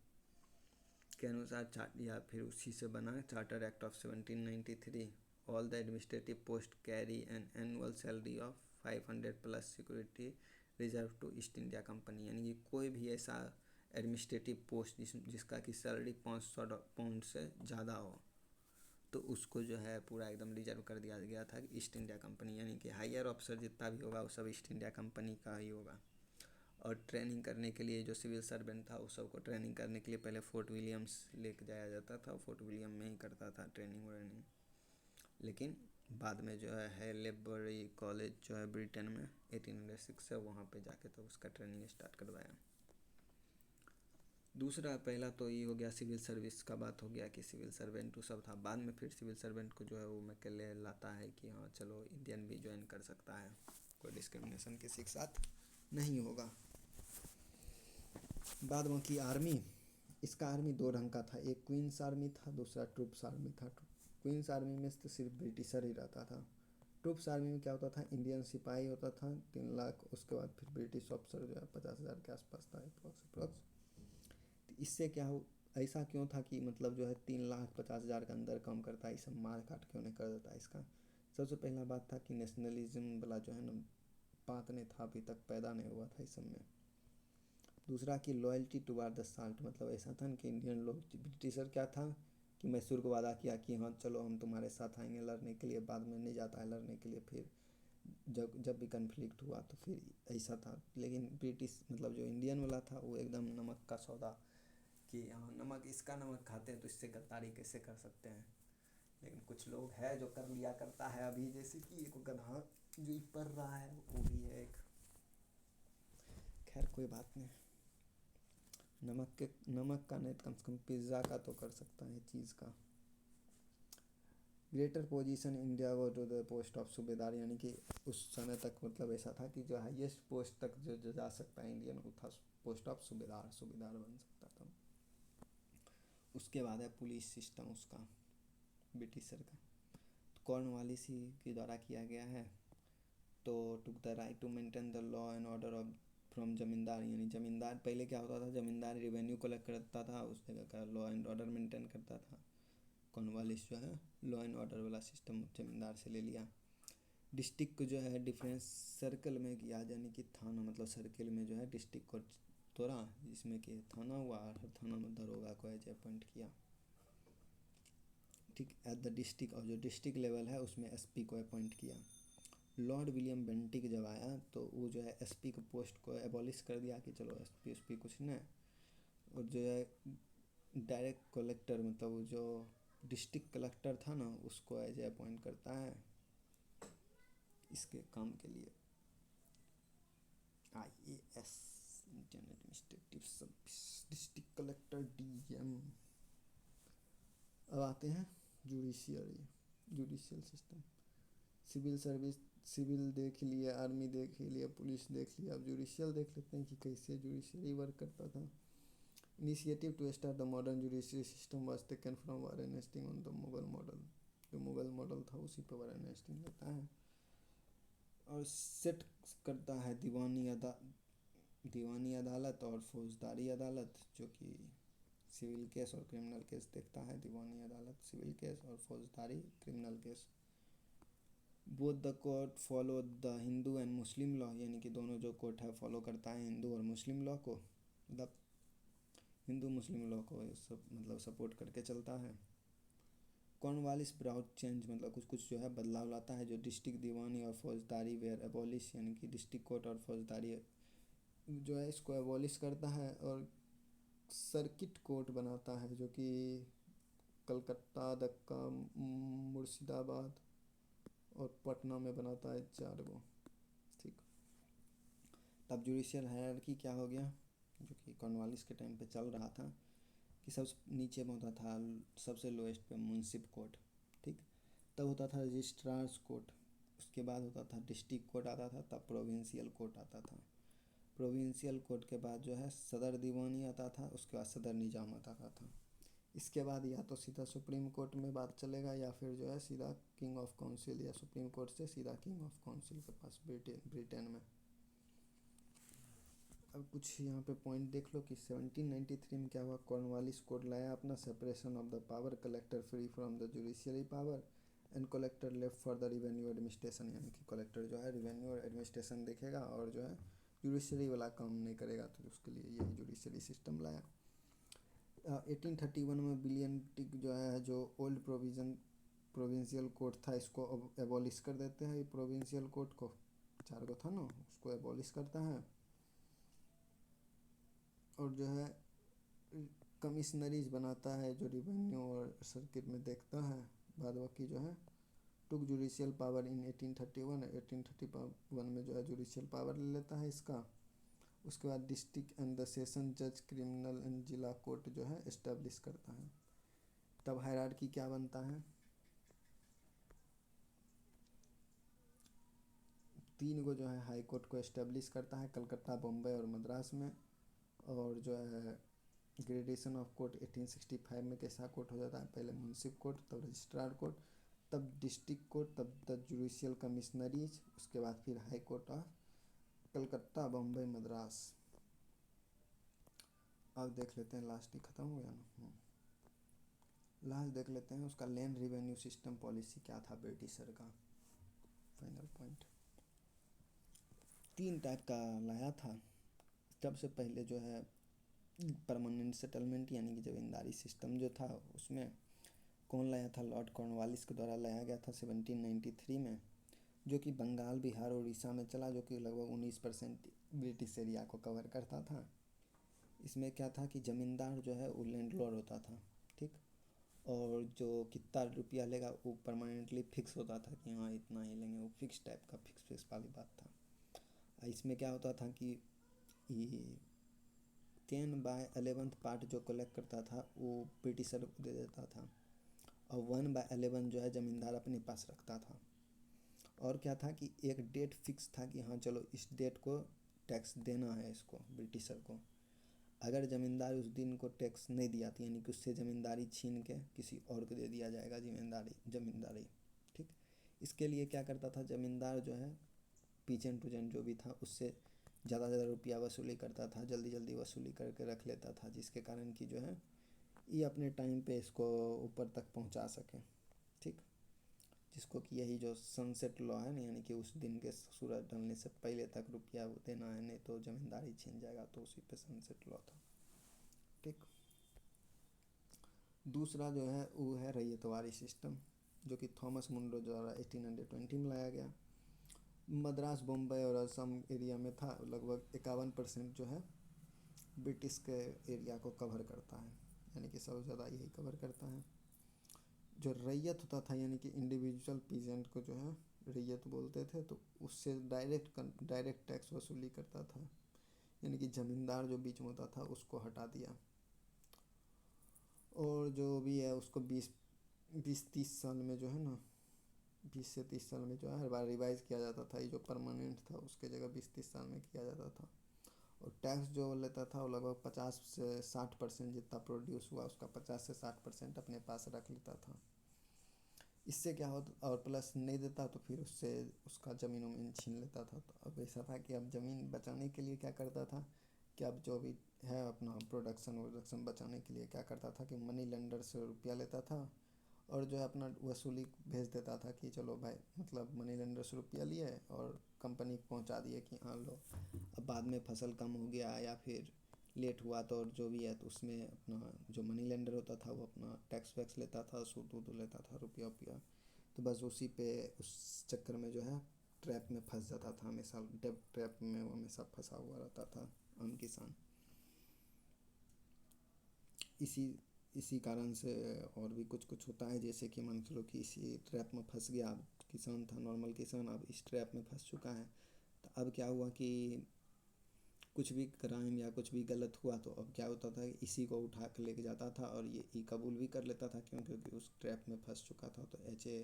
के अनुसार या फिर उसी से बना charter act of 1793। All the administrative post carry an annual salary of 500 plus security reserve to East India company. यानी कि कोई भी ऐसा एडमिनिस्ट्रेटिव पोस्ट जिसका कि सैलरी 500 पाउंड से ज़्यादा हो, तो उसको जो है पूरा एकदम रिजर्व कर दिया गया था ईस्ट इंडिया कंपनी। यानी कि हायर ऑफिसर जितना भी होगा वो सब ईस्ट इंडिया कंपनी का ही होगा। और ट्रेनिंग करने के लिए जो सिविल सर्वेंट था उस सबको ट्रेनिंग करने के लिए पहले फोर्ट विलियम्स लेके जाया जाता था, फोर्ट विलियम में ही करता था ट्रेनिंग व्रेनिंग। लेकिन बाद में जो है हेलेबरी कॉलेज जो है ब्रिटेन में 1806 से, वहाँ पे जाके तो उसका ट्रेनिंग स्टार्ट करवाया। दूसरा, पहला तो ये हो गया सिविल सर्विस का बात हो गया कि सिविल सर्वेंट सब था। बाद में फिर सिविल सर्वेंट को जो है वो मैकेले लाता है कि हाँ चलो इंडियन भी ज्वाइन कर सकता है, कोई डिस्क्रिमिनेशन किसी के साथ नहीं होगा। बाद में की आर्मी, इसका आर्मी 2 रंग का था, एक क्वींस आर्मी था, दूसरा ट्रूप्स आर्मी था। क्वींस आर्मी में तो सिर्फ ब्रिटिशर ही रहता था। ट्रूप्स आर्मी में क्या होता था, इंडियन सिपाही होता था 3 लाख, उसके बाद फिर ब्रिटिश ऑफिसर जो है 50,000 के आसपास था अप्रॉक्स। इससे क्या हो, ऐसा क्यों था कि मतलब जो है 3,50,000 के अंदर काम करता है, ये सब मार काट क्यों नहीं कर देता है। इसका सबसे पहला बात था कि नेशनलिज्म वाला जो है ना बात नहीं था, अभी तक पैदा नहीं हुआ था इस सब में। दूसरा कि लॉयल्टी टुवार्ड द साल्ट, मतलब ऐसा था कि इंडियन लोग, ब्रिटिशर क्या था कि मैसूर को वादा किया कि हाँ चलो हम तुम्हारे साथ आएंगे लड़ने के लिए, बाद में नहीं जाता है लड़ने के लिए। फिर जब भी कन्फ्लिक्ट हुआ तो फिर ऐसा था। लेकिन ब्रिटिश मतलब जो इंडियन वाला था वो एकदम नमक का सौदा कि हाँ नमक, इसका नमक खाते हैं तो इससे गद्दारी कैसे कर सकते हैं। लेकिन कुछ लोग है जो कर लिया करता है, अभी जैसे कि एक गधा जो पढ़ रहा है वो भी है एक। खैर कोई बात नहीं, नमक का नहीं कम से कम पिज़्ज़ा का तो कर सकता है चीज़ का। Greater position India go to the post of subedar, यानी कि उस समय तक मतलब ऐसा था कि जो हाईएस्ट पोस्ट तक जो जा सकता है इंडियन, वो था पोस्ट ऑफ सूबेदार, सूबेदार बन सकता था। उसके बाद है पुलिस सिस्टम उसका, ब्रिटिशर का, तो कॉर्नवालिस ही के द्वारा किया गया है। तो took the right to maintain the law and order of from zamindar, यानी जमींदार पहले क्या होता था, जमींदार रेवेन्यू कलेक्ट करता था, उस जगह का लॉ एंड ऑर्डर मेंटेन करता था। कॉर्नवालिस जो है लॉ एंड ऑर्डर वाला सिस्टम जमींदार से ले लिया। डिस्ट्रिक्ट को जो है डिफरेंस सर्कल में किया, यानी कि थाना मतलब सर्किल में जो है डिस्ट्रिक्ट को तोड़ा, जिसमें कि थाना हुआ, और हर थाना में दरोगा को एज अपॉइंट किया। ठीक, एट द डिस्ट्रिक्ट, और जो डिस्ट्रिक्ट लेवल है उसमें एसपी को अपॉइंट किया। लॉर्ड विलियम बेंटिक जब आया तो वो जो है एसपी के पोस्ट को एबॉलिश कर दिया कि चलो एसपी कुछ नहीं, और जो है डायरेक्ट कलेक्टर मतलब वो जो डिस्ट्रिक्ट कलेक्टर था ना उसको एज अपॉइंट करता है इसके काम के लिए। IAS, Indian administrative service, district collector DM. अब आते हैं judicial system. Civil service, civil देख लिया, आर्मी देख लिया, पुलिस देख लिया, अब जुडिशियल देख लेते हैं कि कैसे जुडिशरी वर्क करता था। Initiative to start the modern judiciary system was taken from Warren Hasting on the Mughal model, जो मुगल मॉडल था उसी पर वारेन हेस्टिंग लेता है और सेट करता है दीवानी अदालत और फौजदारी अदालत, जो कि सिविल केस और क्रिमिनल केस देखता है। दीवानी अदालत सिविल केस और फौजदारी criminal case. Both the court follow the Hindu and Muslim law, यानी कि दोनों जो कोर्ट है फॉलो करता है हिंदू और मुस्लिम लॉ को, मतलब हिंदू मुस्लिम लॉ को सब मतलब सपोर्ट करके चलता है। कॉर्नवालिस ब्राउट चेंज, मतलब कुछ कुछ जो है बदलाव लाता है। जो डिस्ट्रिक्ट दीवानी और फौजदारी वेयर एबॉलिश, यानी कि डिस्ट्रिक्ट कोर्ट और फौजदारी जो है इसको एबॉलिश करता है और सर्किट कोर्ट बनाता है, जो कि कलकत्ता, दक्का, मुर्शिदाबाद और पटना में बनाता है 4 गो। ठीक, तब जुडिशियल हायरार्की क्या हो गया, जो कि कॉर्नवालिस के टाइम पे चल रहा था, कि सबसे नीचे में होता था सबसे लोएस्ट पे मुंसिफ कोर्ट। ठीक, तब होता था रजिस्ट्रार्स कोर्ट, उसके बाद होता था डिस्ट्रिक्ट कोर्ट आता था, तब प्रोविंशियल कोर्ट आता था। प्रोविंशियल कोर्ट के बाद जो है सदर दीवानी आता था, उसके बाद सदर निजाम आता था। इसके बाद या तो सीधा सुप्रीम कोर्ट में बात चलेगा या फिर जो है सीधा किंग ऑफ काउंसिल, या सुप्रीम कोर्ट से सीधा किंग ऑफ काउंसिल के पास ब्रिटेन में। अब कुछ यहाँ पे पॉइंट देख लो कि 1793 में क्या हुआ। कॉर्नवालिस कोर्ट लाया अपना separation of the power, collector free from the judiciary power and collector left for the revenue administration, यानी कि कलेक्टर जो है रिवेन्यू एडमिनिस्ट्रेशन देखेगा और जो है जुडिशरी वाला काम नहीं करेगा, तो उसके लिए यही जुडिशरी सिस्टम लाया। 1831 में विलियम टिक जो है जो ओल्ड प्रोविंशियल कोर्ट था इसको अब एबॉलिश कर देते हैं। ये प्रोविंशियल कोर्ट को 4 गो था ना, उसको एबॉलिश करता है और जो है कमिश्नरीज बनाता है जो रिवेन्यू और सर्किट में देखता है। बाद बाकी जो है टुक जुडिशियल पावर इन 1831 में जो है जुडिशियल पावर ले लेता है इसका। उसके बाद डिस्ट्रिक्ट एंड द सेशन जज, क्रिमिनल एंड जिला कोर्ट जो है इस्टेब्लिश करता है। तब हायरार्की क्या बनता है, 3 गो जो है हाई कोर्ट को इस्टेब्लिश करता है, कलकत्ता, बम्बई और मद्रास में। और जो है ग्रेडेशन ऑफ कोर्ट 1865 में कैसा कोर्ट हो जाता है, पहले मुंसिफ कोर्ट, तब रजिस्ट्रार कोर्ट, तब डिस्ट्रिक्ट कोर्ट, तब द जुडिशियल कमिश्नरीज, उसके बाद फिर high court of Calcutta, Bombay, Madras. अब देख लेते हैं, लास्ट ही ख़त्म हो गया ना, लास्ट देख लेते हैं उसका लैंड रिवेन्यू सिस्टम पॉलिसी क्या था ब्रिटिशर का। फाइनल पॉइंट 3 टाइप का लाया था। सबसे पहले जो है परमानेंट सेटलमेंट, यानी कि जमींदारी सिस्टम जो था उसमें कौन लाया था, लॉर्ड कॉर्नवालिस के द्वारा लाया गया था 1793 में, जो कि बंगाल, बिहार और उड़ीसा में चला, जो कि लगभग 19% ब्रिटिश एरिया को कवर करता था। इसमें क्या था कि ज़मींदार जो है वो लैंडलॉर्ड होता था, ठीक। और जो कितना रुपया लेगा वो परमानेंटली फिक्स होता था कि हाँ इतना ही लेंगे, वो फिक्स टाइप का फिक्स वाली बात था। इसमें क्या होता था कि ये 10/11 पार्ट जो कलेक्ट करता था वो ब्रिटिशर को दे देता था, और 1/11 जो है ज़मींदार अपने पास रखता था। और क्या था कि एक डेट फिक्स था कि हाँ चलो इस डेट को टैक्स देना है इसको ब्रिटिशर को। अगर ज़मींदार उस दिन को टैक्स नहीं दिया तो यानी कि उससे ज़मींदारी छीन के किसी और को दे दिया जाएगा ज़मींदारी, ठीक। इसके लिए क्या करता था ज़मींदार जो है, पीजेंट टूजेंट जो भी था उससे ज़्यादा रुपया वसूली करता था, जल्दी जल्दी वसूली करके रख लेता था, जिसके कारण कि जो है ये अपने टाइम पे इसको ऊपर तक पहुंचा सके, ठीक। जिसको कि यही जो सनसेट लॉ है ना, यानी कि उस दिन के सूरज ढलने से पहले तक रुपया देना है, नहीं तो ज़मींदारी छीन जाएगा, तो उसी पे सनसेट लॉ था, ठीक। दूसरा जो है वो है रैयतवारी सिस्टम, जो कि थॉमस मुंड्रो द्वारा 1820 में लाया गया। मद्रास, बम्बई और असम एरिया में था। लगभग 51% जो है ब्रिटिश के एरिया को कवर करता है, यानी कि सबसे ज़्यादा यही कवर करता है। जो रैयत होता था यानी कि इंडिविजुअल पीजेंट को जो है रैयत बोलते थे, तो उससे डायरेक्ट टैक्स वसूली करता था, यानी कि ज़मींदार जो बीच में होता था उसको हटा दिया। और जो भी है उसको 20-30 साल में जो है ना, 20 से 30 साल में जो है हर बार रिवाइज़ किया जाता था। ये जो परमानेंट था उसके जगह 20-30 साल में किया जाता था। और टैक्स जो लेता था वो लगभग 50 से 60% जितना प्रोड्यूस हुआ उसका 50 से 60% अपने पास रख लेता था। इससे क्या होता, और प्लस नहीं देता तो फिर उससे उसका ज़मीन वमीन छीन लेता था। तो अब ऐसा था कि अब ज़मीन बचाने के लिए क्या करता था कि अब जो भी है अपना प्रोडक्शन बचाने के लिए क्या करता था कि मनी लेंडर से रुपया लेता था, और जो है अपना वसूली भेज देता था कि चलो भाई, मतलब मनी लेंडर से रुपया लिए और कंपनी को पहुंचा दिए कि हाँ लो, अब बाद में फसल कम हो गया या फिर लेट हुआ तो और जो भी है तो उसमें अपना जो मनी लेंडर होता था वो अपना टैक्स वैक्स लेता था, सूद वूद लेता था, रुपया वुपया। तो बस उसी पे उस चक्कर में जो है ट्रैप में फंस जाता था हमेशा, डेब्ट ट्रैप में वो हमेशा फंसा हुआ रहता था आम किसान। इसी इसी कारण से और भी कुछ कुछ होता है, जैसे कि मान लो कि इसी ट्रैप में फंस गया। अब किसान था, नॉर्मल किसान, अब इस ट्रैप में फंस चुका है। तो अब क्या हुआ कि कुछ भी क्राइम या कुछ भी गलत हुआ तो अब क्या होता था, इसी को उठा कर लेके जाता था और ये कबूल भी कर लेता था, क्योंकि उस ट्रैप में फंस चुका था। तो ऐसे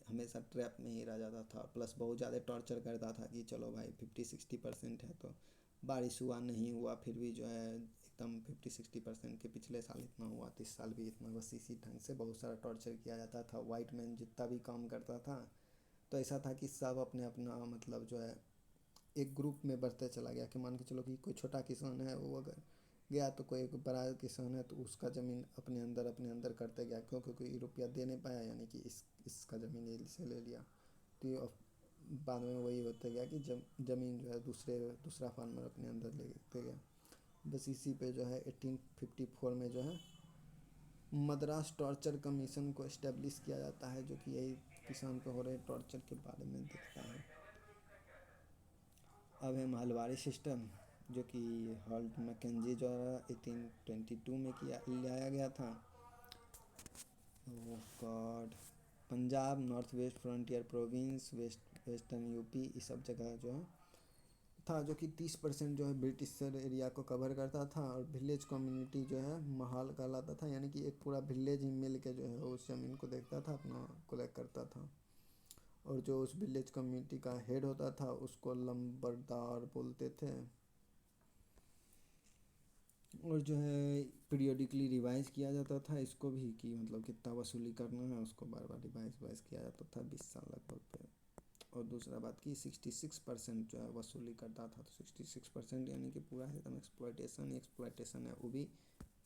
हमेशा ट्रैप में ही रह जाता था। प्लस बहुत ज़्यादा टॉर्चर करता था कि चलो भाई 50-60% है, तो बारिश हुआ नहीं हुआ फिर भी जो है एकदम 50-60% के पिछले साल इतना हुआ तो इस साल भी इतना, बस इसी ढंग से बहुत सारा टॉर्चर किया जाता था। वाइट मैन जितना भी काम करता था तो ऐसा था कि सब अपने अपना मतलब जो है एक ग्रुप में बढ़ते चला गया, कि मान के चलो कि कोई छोटा किसान है वो अगर गया तो कोई एक बड़ा किसान है तो उसका ज़मीन अपने अंदर करते गया, क्योंकि कोई रुपया दे नहीं पाया, यानी कि इसका ज़मीन ये से ले लिया। तो ये बाद में वही होते गया कि ज़मीन जो है दूसरा फार्मर अपने अंदर लेते गया। बस इसी पे जो है 1854 में जो है मद्रास टॉर्चर कमीशन को इस्टेब्लिश किया जाता है, जो कि यही किसान पे हो रहे टॉर्चर के बारे में देखता है। अब है मालवाड़ी सिस्टम, जो कि हॉल्ट मैकेंजी द्वारा 1822 में लाया गया था। Oh God, Punjab, North West Frontier Province, western UP, ये सब जगह जो है था, जो कि 30% जो है ब्रिटिशर एरिया को कवर करता था। और विलेज कम्युनिटी जो है महाल कहलाता था, यानी कि एक पूरा विलेज ही मिल के जो है उस ज़मीन को देखता था, अपना कलेक्ट करता था। और जो उस विलेज कम्युनिटी का हेड होता था उसको लंबरदार बोलते थे। और जो है पीरियडिकली रिवाइज किया जाता था इसको भी, कि मतलब कितना वसूली करना है उसको बार बार रिवाइज किया जाता था 20 साल लगभग पे। और दूसरा बात की 66% जो है वसूली करता था, तो 66% यानी कि पूरा एकदम एक्सप्लॉयटेशन है, वो भी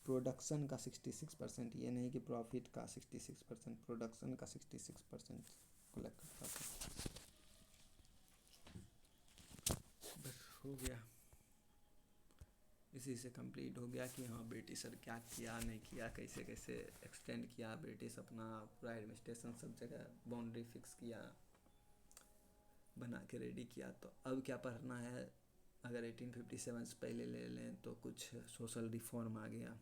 प्रोडक्शन का 66%, ये नहीं कि प्रॉफिट का 66%, प्रोडक्शन का 66% कलेक्ट करता था। बस हो गया, इसी से कंप्लीट हो गया कि हाँ ब्रिटिशर क्या किया नहीं किया, कैसे कैसे एक्सटेंड किया ब्रिटिश अपना पूरा एडमिनिस्ट्रेशन, सब जगह बाउंड्री फिक्स किया, बना के रेडी किया। तो अब क्या पढ़ना है, अगर 1857 से पहले ले लें तो कुछ सोशल रिफॉर्म आ गया,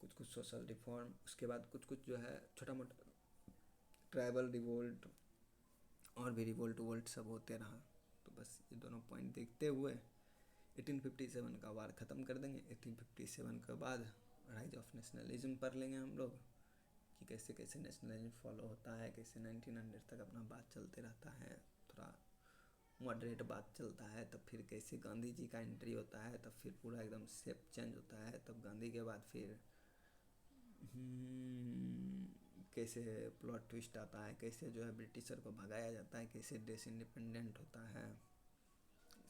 कुछ सोशल रिफॉर्म, उसके बाद कुछ जो है छोटा मोटा ट्राइबल रिवोल्ट और भी रिवोल्ट वोल्ट सब होते रहा। तो बस ये दोनों पॉइंट देखते हुए 1857 का वार ख़त्म कर देंगे। 1857 के बाद राइज ऑफ नेशनलिज्म पढ़ लेंगे हम लोग कि कैसे कैसे नेशनलिज्म फॉलो होता है, कैसे 1900 तक अपना बात चलते रहता है, थोड़ा मॉडरेट बात चलता है, तब फिर कैसे गांधी जी का एंट्री होता है, तब फिर पूरा एकदम शेप चेंज होता है, तब गांधी के बाद फिर कैसे प्लॉट ट्विस्ट आता है, कैसे जो है ब्रिटिशर को भगाया जाता है, कैसे देश इंडिपेंडेंट होता है,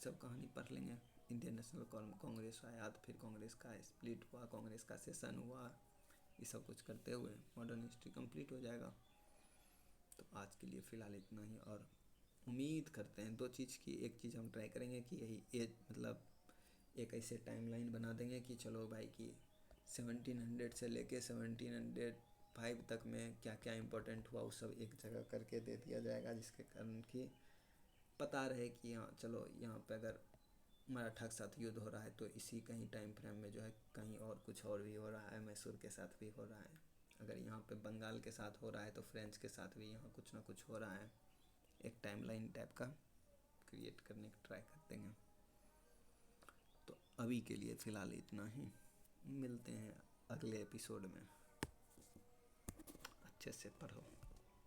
सब कहानी पढ़ लेंगे। इंडियन नेशनल कांग्रेस आया, तो फिर कांग्रेस का स्प्लिट हुआ, कांग्रेस का सेशन हुआ, ये सब कुछ करते हुए मॉडर्न हिस्ट्री कंप्लीट हो जाएगा। तो आज के लिए फ़िलहाल इतना ही, और उम्मीद करते हैं दो चीज़ की। एक चीज़ हम ट्राई करेंगे कि यही एज मतलब एक ऐसे टाइमलाइन बना देंगे कि चलो भाई कि 1700 से लेके 1705 तक में क्या क्या इम्पोर्टेंट हुआ वो सब एक जगह करके दे दिया जाएगा, जिसके कारण कि पता रहे कि हाँ चलो यहाँ पे अगर मराठा के साथ युद्ध हो रहा है तो इसी कहीं टाइम फ्रेम में जो है कहीं और कुछ और भी हो रहा है, मैसूर के साथ भी हो रहा है, अगर यहाँ पे बंगाल के साथ हो रहा है तो फ्रेंच के साथ भी यहाँ कुछ ना कुछ हो रहा है। एक टाइमलाइन टाइप का क्रिएट करने की ट्राई करते हैं। तो अभी के लिए फ़िलहाल इतना ही, मिलते हैं अगले एपिसोड में। अच्छे से पढ़ो।